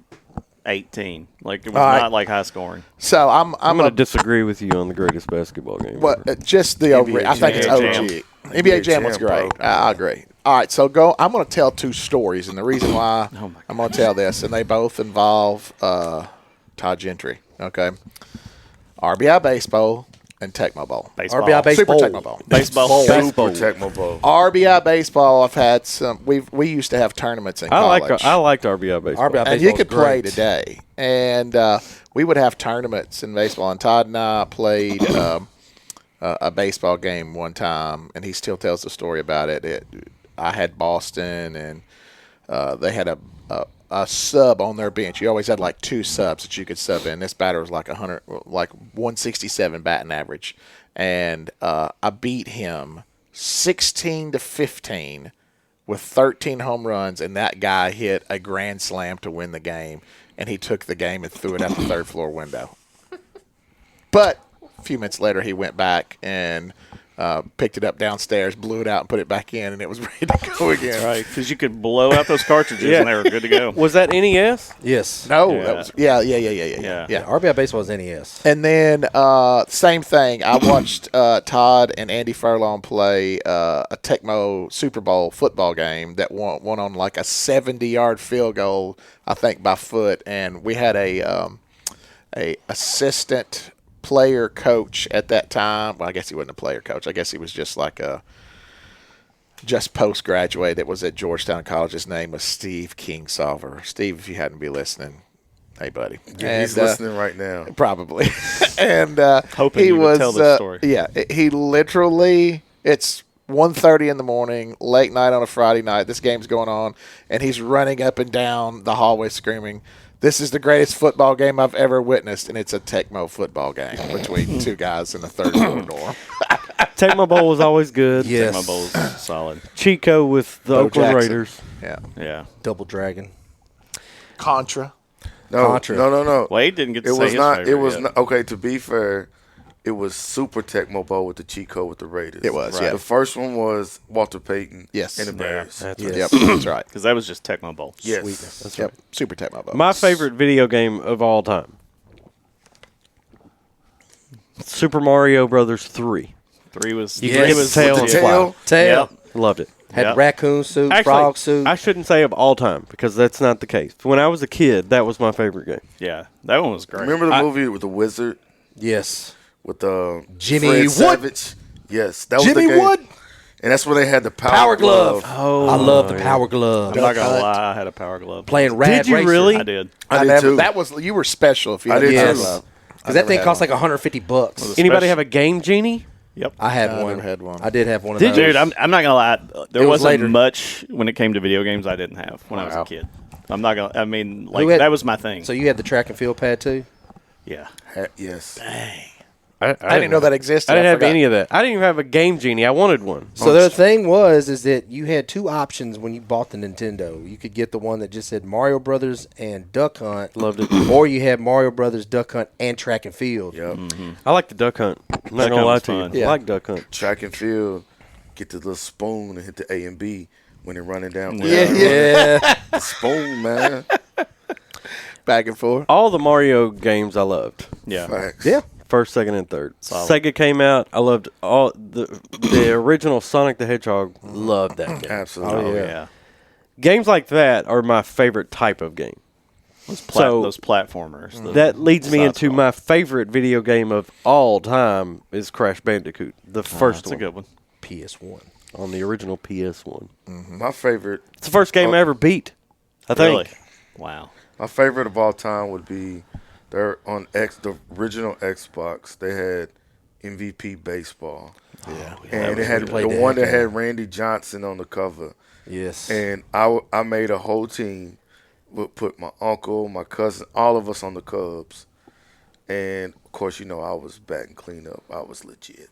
Like, it was All right. not like high scoring. So I'm I'm going a to disagree with you on the greatest basketball game. what ever. just the NBA I think it's Jam. OG. NBA Jam was Jam, great. bro. I agree. All right, so I'm going to tell two stories, and the reason why I'm going to tell this, and they both involve Todd Gentry. Okay, RBI baseball and Tecmo Bowl. Baseball. RBI baseball. Super Tecmo Bowl. Baseball. Super Tecmo Bowl. RBI baseball. I've had some. We used to have tournaments in I college. liked RBI baseball. RBI and you baseball's could play great. today. And we would have tournaments in baseball. And Todd and I played a baseball game one time, and he still tells the story about it. I had Boston, and they had a sub on their bench. You always had like two subs that you could sub in. This batter was like 167 batting average, and I beat him 16-15 with 13 home runs, and that guy hit a grand slam to win the game, and he took the game and threw it out the third floor window. But a few minutes later, he went back and picked it up downstairs, blew it out, and put it back in, and it was ready to go again. Right, because you could blow out those cartridges and they were good to go. Was that NES? Yes. No, Yeah. that was yeah. RBI baseball is NES. And then same thing. I watched Todd and Andy Furlong play a Tecmo Super Bowl football game that won on like a 70-yard field goal, I think by foot, and we had a assistant player coach at that time. Well, I guess he wasn't a player coach. I guess he was just like just postgraduate. It was at Georgetown College. His name was Steve Kingsolver. Steve, if you hadn't be listening, hey buddy. Yeah, he's listening right now. Probably. And Hoping he you would was tell this story. Yeah, he literally. It's 1:30 in the morning, late night on a Friday night. This game's going on, and he's running up and down the hallway screaming, "This is the greatest football game I've ever witnessed," and it's a Tecmo football game between two guys in the third floor dorm. Tecmo Bowl was always good. Yes. My bowl's solid. Chico with the Bo Oakland Jackson. Raiders. Yeah. Yeah. Double Dragon. Contra. No, Contra. no. Wade didn't get to It say was his not. favorite It was yet. not. Okay, to be fair, it was Super Tecmo Bowl with the cheat code with the Raiders. It was, Right. yeah. The first one was Walter Payton. Yes. And the Yeah. Bears. That's Yes. Yep, that's right. Because that was just Tecmo Bowl. Yes. Sweetness. That's Yep, right. Super Tecmo Bowl. My favorite video game of all time. Super Mario Brothers 3. 3 was. You Yes. could give With his tail the and tail? fly. Tail. Yep. Loved it. Had Yep. raccoon suit, Actually, frog suit. I shouldn't say of all time because that's not the case. When I was a kid, that was my favorite game. Yeah. That one was great. Remember the movie with the Wizard yes. with Jimmy Fred Wood? Savage? Yes, that was Jimmy the game. Wood? And that's where they had the Power glove. Oh, I love the yeah. power glove. I'm not going to lie. I had a power glove. Playing Rad Did you Racer. really? I did. I did never, too. That was you were special if you I had did a Power too. Glove. Because that never thing had cost one. like $150. Was Anybody Especially- have a Game Genie? Yep. I had I one. never had one. I did have one of Did those. you? Dude, I'm not gonna lie. There It was wasn't later. much when it came to video games I didn't have when I was Wow. a kid. I'm not gonna. I mean, Who like had- that was my thing. So you had the track and field pad too? Yeah. Yes. I didn't know that existed. I didn't have forgot. any of that. I didn't even have a Game Genie. I wanted one. So the thing is that you had two options when you bought the Nintendo. You could get the one that just said Mario Brothers and Duck Hunt. Loved it. Or you had Mario Brothers, Duck Hunt, and Track and Field. Yep. I like the Duck Hunt. I'm not Duck gonna Hunt lie was to you. fun. Yeah. I like Duck Hunt. Track and field, get the little spoon and hit the A and B when they're running down. Yeah. The spoon, man. Back and forth. All the Mario games I loved. Yeah. Facts. Yeah. First, second, and third. Solid. Sega came out. I loved all the original Sonic the Hedgehog. Loved that game. Absolutely. Oh yeah. yeah. Games like that are my favorite type of game. Those platformers. That leads me side into scroll. my favorite video game of all time is Crash Bandicoot, the first That's a one good one. PS1. on the original PS1. My favorite, It's the first game I ever beat. I think. Really? Wow. my favorite of all time would be they're on the original Xbox. They had MVP baseball. Yeah. And it had played the that one that game. had Randy Johnson on the cover. Yes. And I made a whole team would put my uncle, my cousin, all of us on the Cubs. And, of course, I was batting cleanup. I was legit.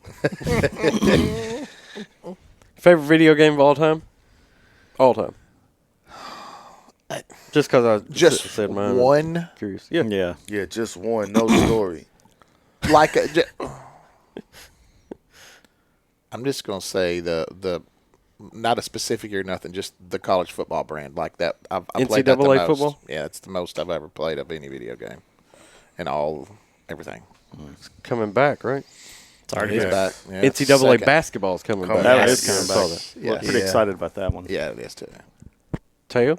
Favorite video game of all time? All time. Just because I Just said mine. one? Curious. Yeah. Yeah. Yeah, just one. No story. Like I'm just gonna say the not a specific year, nothing, just the college football brand like that. I played that the NCAA most. football? Yeah, it's the most I've ever played of any video game, and everything. It's coming back, right? It's already It's back. back. Yeah, it's NCAA second. basketball is coming back. That Yeah, is it's coming coming back. Yeah. We're pretty Yeah. excited about that one. Yeah, it is too. Teo?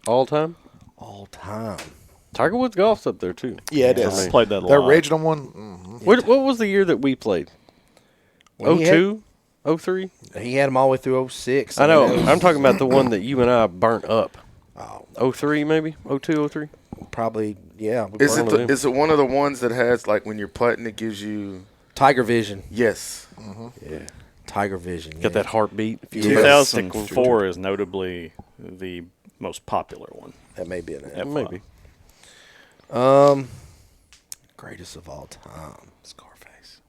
All time? All time. Tiger Woods golf's up there, too. Yeah, it I is. played that a The lot. original one. What was the year that we played? When he had- 02? 03? He had them all the way through 06. I know. mean, it was I'm talking about the one that you and I burnt up. Oh. 03 maybe? 02, 03? probably, yeah. Is One it of them. is it one of the ones that has, like, when you're putting, it gives you... Tiger Vision. Yes. Yeah. Tiger Vision. Got that heartbeat. If you Yeah. remember. 2004 is notably the most popular one. That may be an Yeah, Maybe. greatest of all time. Scarface.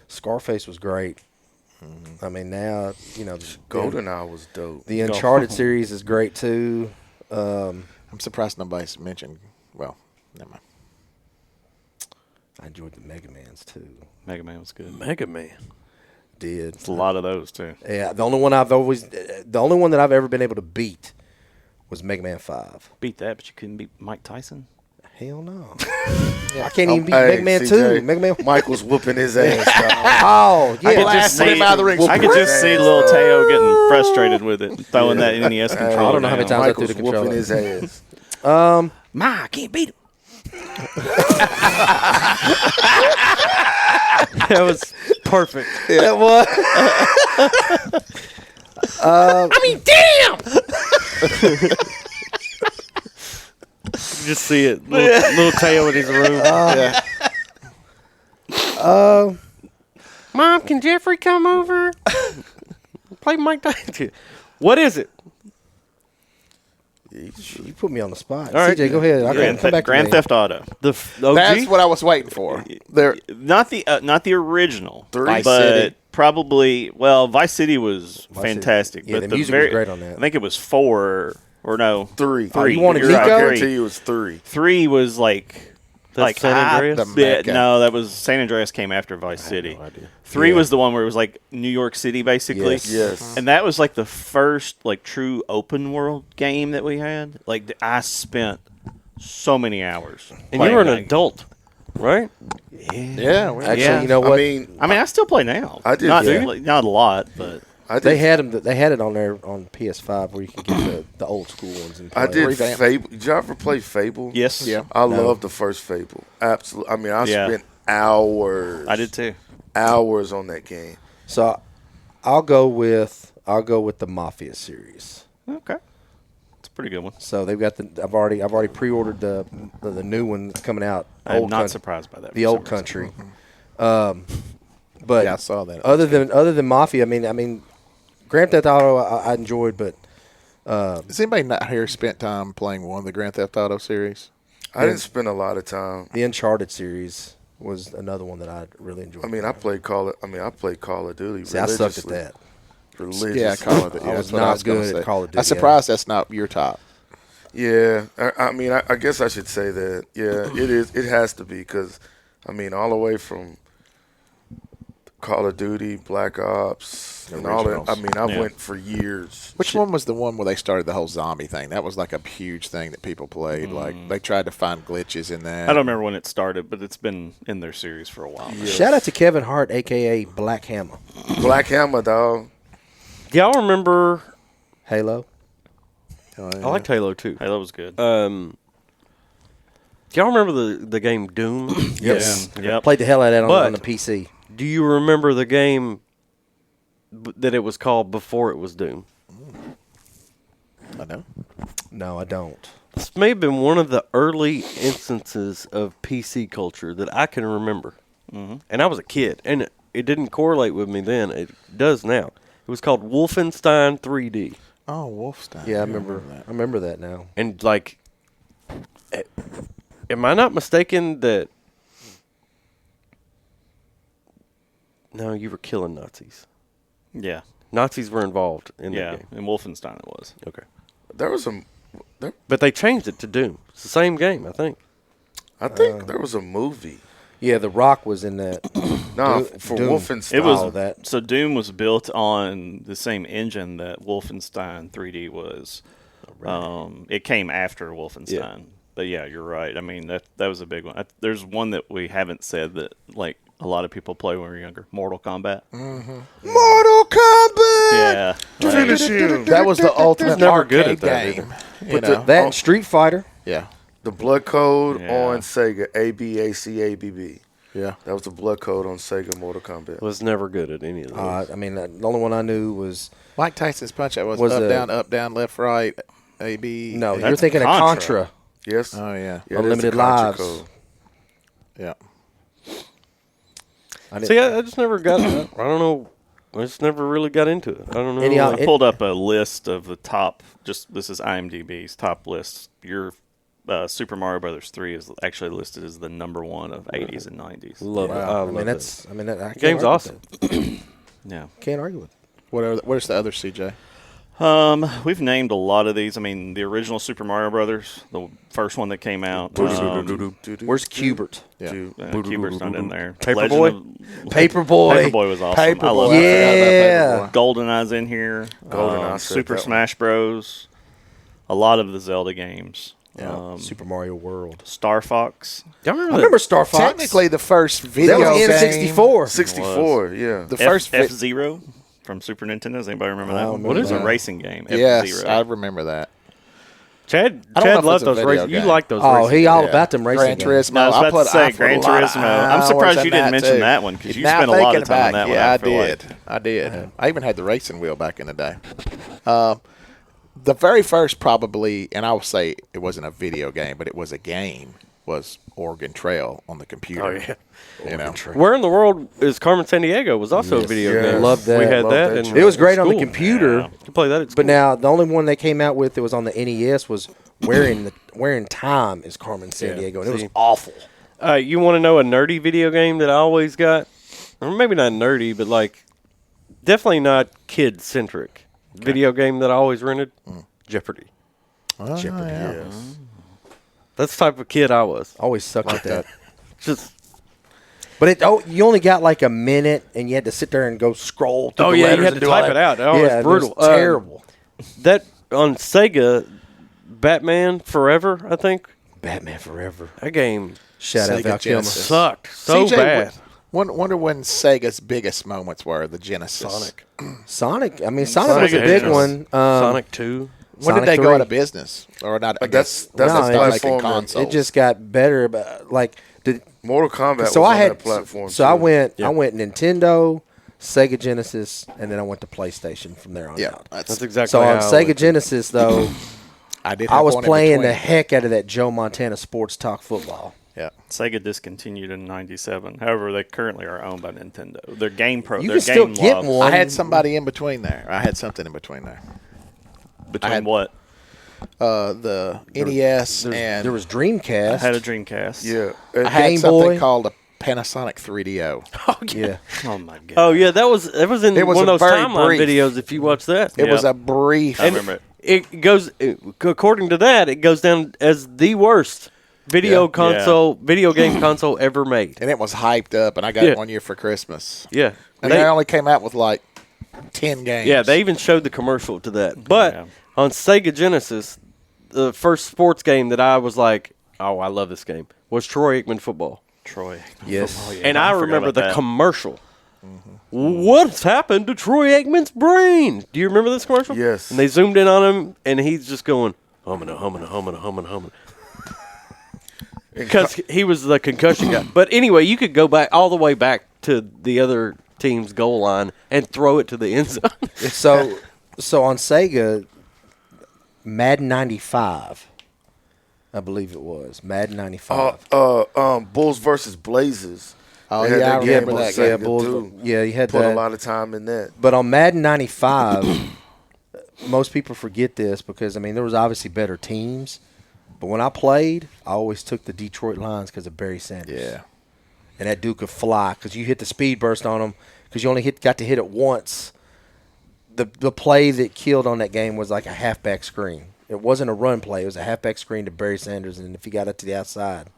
Scarface was great. I mean, now, GoldenEye was dope. the Uncharted series is great too. I'm surprised nobody's mentioned. Well, never mind. I enjoyed the Mega Mans too. Mega Man was good. Mega Man. Did It's a lot of those too. yeah? The only one that I've ever been able to beat was Mega Man 5. Beat that, but you couldn't beat Mike Tyson. Hell no. I can't even beat Hey, Mega Man CJ, 2. Mega Man. Mike was whooping his ass, dog. Oh yeah. Blasted him out of the ring. I could just see little Teo getting frustrated with it, throwing that NES controller. I don't know how many down. times I Mike threw was the controller. whooping his ass. Ma, I can't beat him. That was perfect. That was. You just see it. Little Teo in his room. Mom, can Jeffrey come over? Play Mike Tyson. What is it? You put me on the spot. All right. CJ, go ahead. I can come back to Grand me. Theft Auto. The OG? That's what I was waiting for. There, Not the original, Vice but City. probably. Well, Vice City was fantastic. Yeah, but the music was great on that. I think it was 4 or no Three. Oh, you wanted You're right, Nico? I three. guarantee you it's 3. 3 was like San Andreas? The yeah, Mecca. no, that was San Andreas came after Vice City. no idea. 3 Yeah. was the one where it was like New York City, basically. Yes. Yes. And that was like the first like true open world game that we had. Like I spent so many hours. And you were an playing that. adult, right? yeah, Actually, Yeah. you know what? I I mean, I still play now. I did, Not, yeah. not a lot, but did. They had them. They had it on there on PS5 where you can get the old school ones and play. I did Revamp. Fable. Did you ever play Fable? yes, Yeah. I love the first Fable. Absolutely. I mean, I Yeah. spent hours. I did too. Hours on that game. So I'll go with the Mafia series. Okay, it's a pretty good one. So they've got the. I've already pre-ordered the new one coming out. I'm not Coun- surprised by that. The for old some reason. country. But Yeah, I saw that. other than Mafia, I mean, Grand Theft Auto I enjoyed, but Has anybody not here spent time playing one of the Grand Theft Auto series? I didn't spend a lot of time. the Uncharted series was another one that I really enjoyed. I mean, I played Call of Duty. See, I sucked at religiously. that. Religiously. Yeah, Call of Duty. I Yeah, was that's what I not was gonna good at say. Call of Duty, I'm surprised that's not your top. Yeah, I mean, I guess I should say that. Yeah, it is. It has to be because, I mean, all the way from Call of Duty, Black Ops, and all that. Originals. I mean, I Yeah. went for years. Which one was the one where they started the whole zombie thing? That was like a huge thing that people played. Like they tried to find glitches in that. I don't remember when it started, but it's been in their series for a while. now. Shout out to Kevin Hart, aka Black Hammer, Black Hammer, dog. Y'all remember? Halo. Oh, I liked Halo too. Hey, that was good. Y'all remember the game Doom? Yes. Yep. Played the hell out of that But- on the PC. Do you remember the game that it was called before it was Doom? I know. No, I don't. This may have been one of the early instances of PC culture that I can remember. And I was a kid, and it didn't correlate with me then. It does now. It was called Wolfenstein 3D. Oh, Wolfenstein. Yeah, I remember that now. And like, am I not mistaken that? No, you were killing Nazis. Yeah. Nazis were involved in Yeah. that game. In Wolfenstein it was. Okay. There was a. But they changed it to Doom. It's the same game, I think. I think there was a movie. Yeah, The Rock was in that. No, Doom- for Doom. Wolfenstein. It was Oh, that. So Doom was built on the same engine that Wolfenstein 3D was. It came after Wolfenstein. Yeah. But yeah, you're right. I mean that was a big one. There's one that we haven't said that like a lot of people play when we were younger. Mortal Kombat. Mortal Kombat. Yeah. Finish him. That was the ultimate never good arcade at that game. But You know? That and Street Fighter. Yeah. The blood code Yeah. on Sega, ABACABB. Yeah. That was the blood code on Sega Mortal Kombat. Was never good at any of those. I mean, the only one I knew was Mike Tyson's Punch Out was Was up, down, left, right, A, B. no. A. You're thinking of Contra. Contra. Yes. Oh, yeah. Yeah, Unlimited that's the Contra Lives. code. Yeah. I didn't- See, I just never got. I don't know. I just never really got into it. I don't know. Any I It- pulled up a list of the top. This is IMDb's top list. Your Super Mario Brothers 3 is actually listed as the number one of 80s and 90s. Love it. I Wow. I love mean, it. that's. I mean, that, I can't Game's argue with awesome. that. Yeah. Can't argue with it. Where's the other CJ? We've named a lot of these. I mean, the original Super Mario Brothers, the first one that came out. Where's Cubert? Yeah. Cubert's not in there. Paperboy? Paperboy. Paperboy was awesome. I Paperboy. love that. Yeah. GoldenEye's in here. GoldenEye said Super that one. Smash Bros. A lot of the Zelda games. Super Mario World. Star Fox. Y'all remember I that? remember Star Fox. Technically, the first that video was game. N64. 64, yeah. The first F-Zero from Super Nintendo. Does anybody remember that one? remember It was a that. racing game. Yes, F-Zero. I remember that. Chad I don't know if loved it's a those video races. You game. like those Oh, races. he all Yeah. about them racing Gran games. Turismo. No, I was about to say I put Gran a lot of Turismo. I'm hours surprised in you didn't that, mention too. that one, 'cause you Now spent a lot of thinking time on back, that one, Yeah, I feel like. I did. I even had the racing wheel back in the day. The very first probably, and I will say it wasn't a video game, but it was a game, was Oregon Trail on the computer. Oh, yeah. You know? Where in the world is Carmen Sandiego? Was also a video Yes. game. Love that. We had Love that. that and show. It was great on the school. computer. Yeah. You could play that at school. But now the only one they came out with that was on the NES was Where in Time is Carmen Sandiego, and it was See. awful. You want to know a nerdy video game that I always got? Or maybe not nerdy, but like definitely not kid centric. Video game that I always rented? Jeopardy. Jeopardy. Yes. That's the type of kid I was. Always sucked at that. Just But you only got like a minute, and you had to sit there and go scroll through the you letters had and to do all type that. it out. Oh, yeah, it's it brutal. was terrible. that on Sega, Batman Forever, I think. Batman Forever. That game Shout out Sega Val Kilmer. Genesis. sucked so CJ, bad. Wonder when Sega's biggest moments were, the Genesis. Sonic. I mean, Sonic was a Sega big is- one. Sonic 2. When Sonic did they 3. go out of business? Or not? I guess That's No, a it not just- making platform. consoles. It just got better. But like, Mortal Kombat so was I on had that platform. So I too. went. Yeah. I went Nintendo, Sega Genesis, and then I went to PlayStation from there on Yeah, out. That's exactly So on how Sega Genesis though, I did. I have was one in playing the between. heck out of that Joe Montana Sports Talk football. Yeah. Sega discontinued in '97. However, they currently are owned by Nintendo. Their game pro, You their can still game get logs- one. I had somebody in between there. I had something in between there. Between had- what? The NES There was I Dreamcast. had a Dreamcast. Yeah. I had Game something Boy. called a Panasonic 3DO. yeah. Oh my god. Oh yeah, that was in It was one a of those very timeline brief. videos. If you watch that, It was Yeah. a brief. I remember it. it goes according to that. It goes down as the worst video game console ever made. And it was hyped up, and I got Yeah. it one year for Christmas. Yeah, And they only came out with like 10 games. yeah, they even showed the commercial to that. But Yeah. on Sega Genesis, the first sports game that I was like, "Oh, I love this game," was Troy Aikman football. Troy. Yes. Oh, yeah, And I forgot remember about the that. commercial. What's happened to Troy Aikman's brain? Do you remember this commercial? Yes. And they zoomed in on him, and he's just going, humming. Because he was the concussion guy. But anyway, you could go back all the way back to the other team's goal line and throw it to the end zone. So on Sega, Madden 95, I believe it was Madden 95. Bulls versus Blazers. Oh, They had yeah, I that game remember on that Sega, yeah, Bulls. too. Yeah, you had Put that. a lot of time in that. But on Madden 95, most people forget this because, I mean, there was obviously better teams. But when I played, I always took the Detroit Lions because of Barry Sanders. Yeah. And that dude could fly because you hit the speed burst on him because you only got to hit it once. The play that killed on that game was like a halfback screen. It wasn't a run play. It was a halfback screen to Barry Sanders, and if he got up to the outside,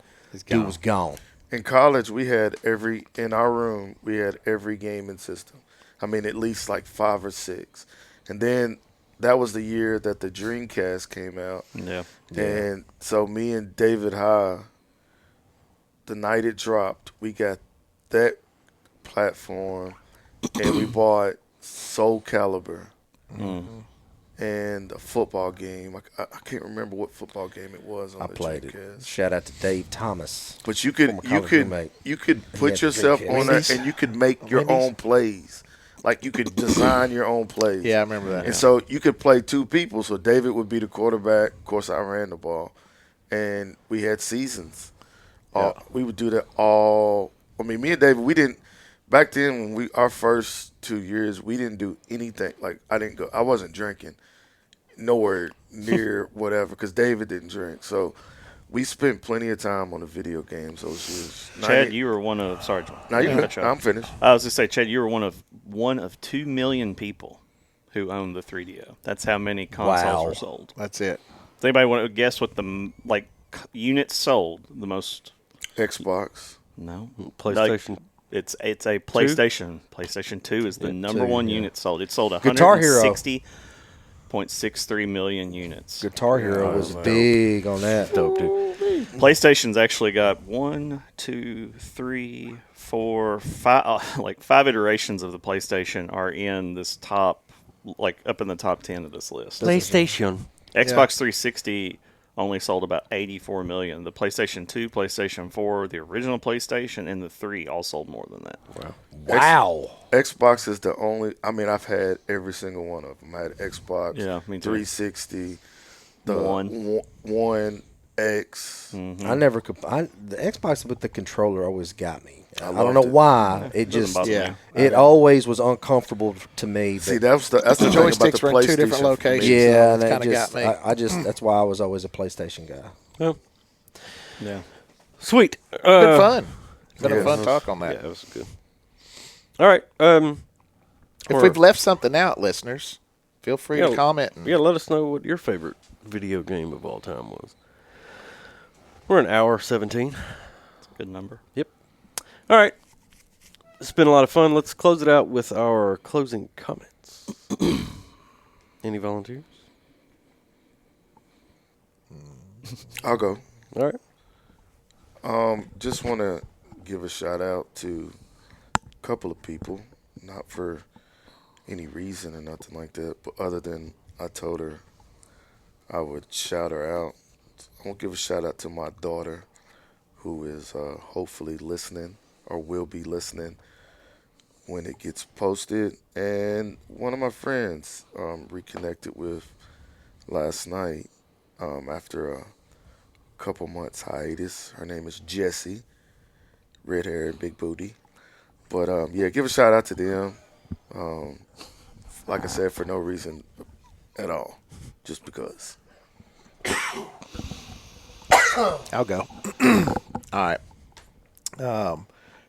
dude was gone. In college, in our room, we had every gaming system. I mean, at least like 5 or 6. And then that was the year that the Dreamcast came out. Yeah. And so me and David High, the night it dropped, we got that platform, and we bought Soul Calibur and a football game. I can't remember what football game it was on I the played Dreamcast. it. Shout out to Dave Thomas. But you former college roommate. could put yourself on that, and you could make your own plays. Like you could design your own plays. Yeah, I remember that. And so you could play 2 people. So David would be the quarterback. Of course, I ran the ball, and we had seasons. We would do that all. I mean, me and David, we didn't back then. When our first 2 years, we didn't do anything. Like I wasn't drinking nowhere near whatever because David didn't drink. So we spent plenty of time on the video games those years. Chad, you were one of. Sorry, John. Now I'm finished. I was going to say, Chad, you were one of 2 million people who owned the 3DO. That's how many consoles were sold. That's it. Does anybody want to guess what the units sold the most? Xbox. No, PlayStation. It's a PlayStation. PlayStation 2 is the number one unit sold. It sold Guitar Hero. 160.63 million units. Guitar Hero was big on that. Dope, dude. PlayStation's actually got 1, 2, 3, 4, 5. Like 5 iterations of the PlayStation are in this top, up in the top 10 of this list. PlayStation. Xbox 360 only sold about 84 million. The PlayStation 2, PlayStation 4, the original PlayStation, and the 3 all sold more than that. Wow. Xbox is the only. I mean, I've had every single one of them. I had Xbox, me too. 360, the One X. I never could. The Xbox with the controller always got me. I don't know why. It just bother me. it always was uncomfortable to me. See, that's the thing about the Joysticks were in 2 different PlayStation. locations. yeah, so and it's it kinda just got me. I just that's why I was always a PlayStation guy. Yeah. Sweet. Good fun. Been a Yes. fun talk on that. Yeah, it was good. All right. If we've left something out, listeners, feel free to comment. And let us know what your favorite video game of all time was. We're an hour 17. That's a good number. Yep. All right. It's been a lot of fun. Let's close it out with our closing comments. Any volunteers? I'll go. All right. Just want to give a shout out to a couple of people, not for any reason or nothing like that, but other than I told her I would shout her out. I want to give a shout out to my daughter, who is hopefully listening or will be listening when it gets posted, and one of my friends reconnected with last night after a couple months hiatus. Her name is Jessie, red hair, big booty. But give a shout out to them. Like I said, for no reason at all, just because. I'll go. All right.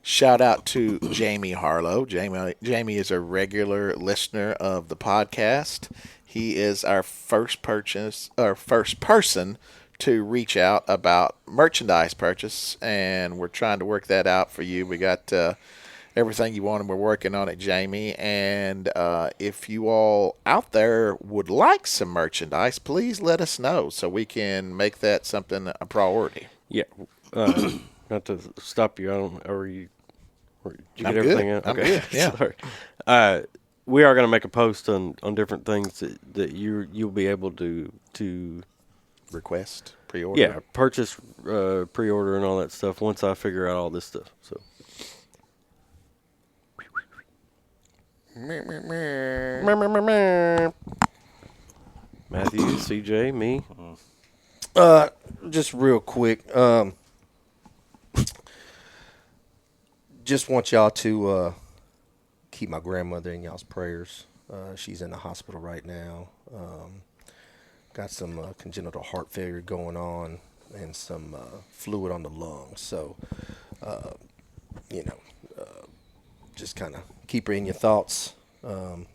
Shout out to Jamie Harlow. Jamie is a regular listener of the podcast. He is our first person to reach out about merchandise purchase, and we're trying to work that out for you. We got everything you want, and we're working on it, Jamie. And if you all out there would like some merchandise, please let us know so we can make that something a priority. Yeah. Not to stop you. I don't. Did you I'm get everything good. out? I'm good, yeah. Sorry. We are going to make a post on different things that you'll be able to Request, pre-order. yeah, purchase, pre-order, and all that stuff once I figure out all this stuff. So. Matthew, CJ, me. Just real quick, just want y'all to keep my grandmother in y'all's prayers. She's in the hospital right now. Got some congenital heart failure going on and some fluid on the lungs. So, just kind of keep her in your thoughts. And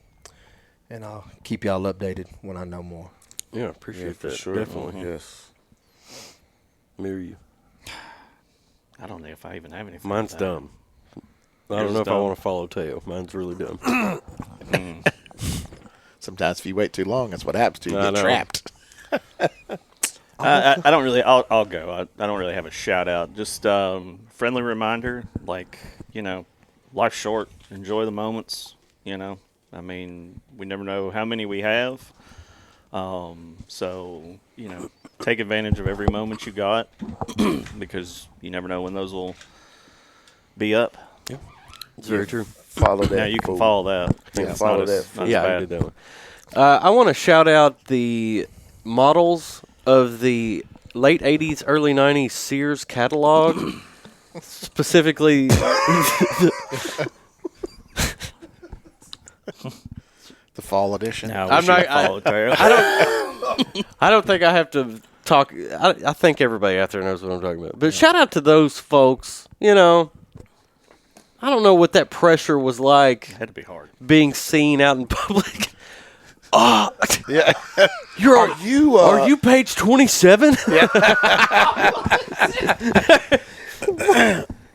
I'll keep y'all updated when I know more. Yeah, appreciate for that. sure. Definitely. Yes. Mirror you. I don't know if I even have anything. Mine's like that. dumb. I Yours don't is know if I dumb? want to follow tail. Mine's really dumb. Sometimes if you wait too long, that's what happens to you. I You get know. trapped. I don't really. I'll go. I don't really have a shout out. Just friendly reminder, like life's short. Enjoy the moments. I mean, we never know how many we have. So take advantage of every moment you got because you never know when those will be up. It's very true. Follow that. Now you can fool. follow that. Yeah, It's follow not as- that. not as Yeah, I bad. did that one. I want to shout out the models of the late 80s, early 90s Sears catalog. Specifically, The fall edition. No, I'm we not- should have followed Taylor. I don't think I have to talk. I think everybody out there knows what I'm talking about. But shout out to those folks. I don't know what that pressure was like Had to be hard. being seen out in public. Oh, Yeah. are you page 27?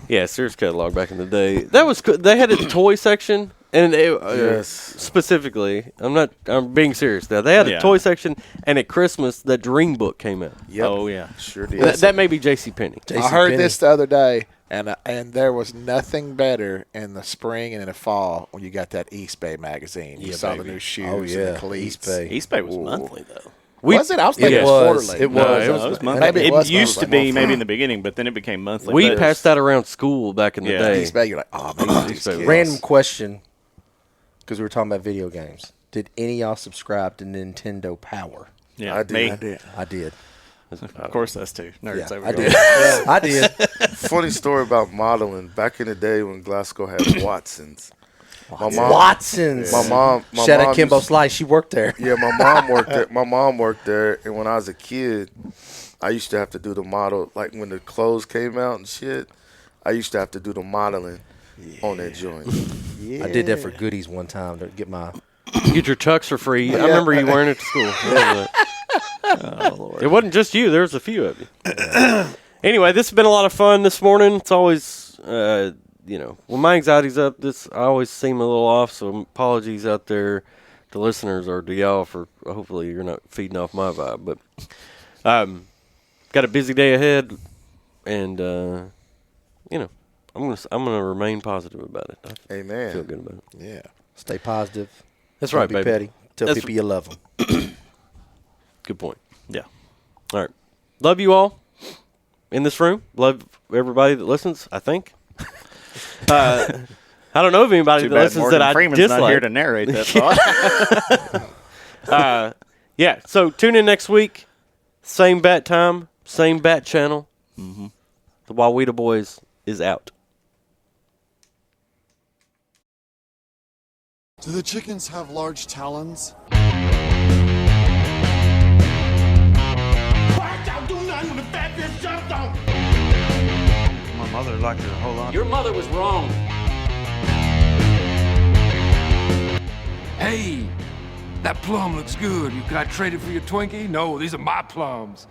Yeah, Sears catalog back in the day. That was they had a toy section, and Yes. specifically, I'm being serious now. They had a Yeah. toy section, and at Christmas, that Dream Book came out. Yep. Oh yeah. Sure did. That may be J.C. Penney. I heard this the other day, and there was nothing better in the spring and in the fall when you got that East Bay magazine. You saw the new shoes Oh, and yeah. the cleats. East Bay. East Bay was monthly though. Was it? I was thinking It it was was. quarterly. It No, was. it was monthly. Maybe it was used to monthly. be maybe in the beginning, but then it became monthly. We But- passed that around school back in the Yeah. day. East Bay, you're like, oh, maybe these kids. Random question, because we were talking about video games. Did any of y'all subscribe to Nintendo Power? Yeah, I did. me. I did. I did. Of course, us two nerds Yeah, over I here. did. I did. Funny story about modeling. Back in the day when Glasgow had Watsons. My mom. Watsons. My mom. Shout out Kimbo used- Slice. She worked there. Yeah, my mom worked there. My mom worked there, and when I was a kid, I used to have to do the model. Like when the clothes came out and shit, I used to have to do the modeling on that joint. I did that for goodies one time to get my. Get your tux for free. I remember you wearing it to school. Oh, Lord. It wasn't just you. There was a few of you. Anyway, this has been a lot of fun this morning. It's always, when my anxiety's up, I always seem a little off. So apologies out there to listeners or to y'all for hopefully you're not feeding off my vibe. But got a busy day ahead, and I'm gonna remain positive about it. I Amen. feel good about it. Yeah. Stay positive. That's Don't right, be baby. petty. Tell That's people you love them. Good point. Yeah. All right. Love you all in this room. Love everybody that listens, I think. I don't know of anybody Too that bad listens Morgan that I Freeman's dislike. not here to narrate that thought. Yeah, so tune in next week. Same bat time, same bat channel. Mm-hmm. The WAWETA Boys is out. Do the chickens have large talons? My mother liked it a whole lot. Your mother was wrong. Hey, that plum looks good. You got traded for your Twinkie? No, these are my plums.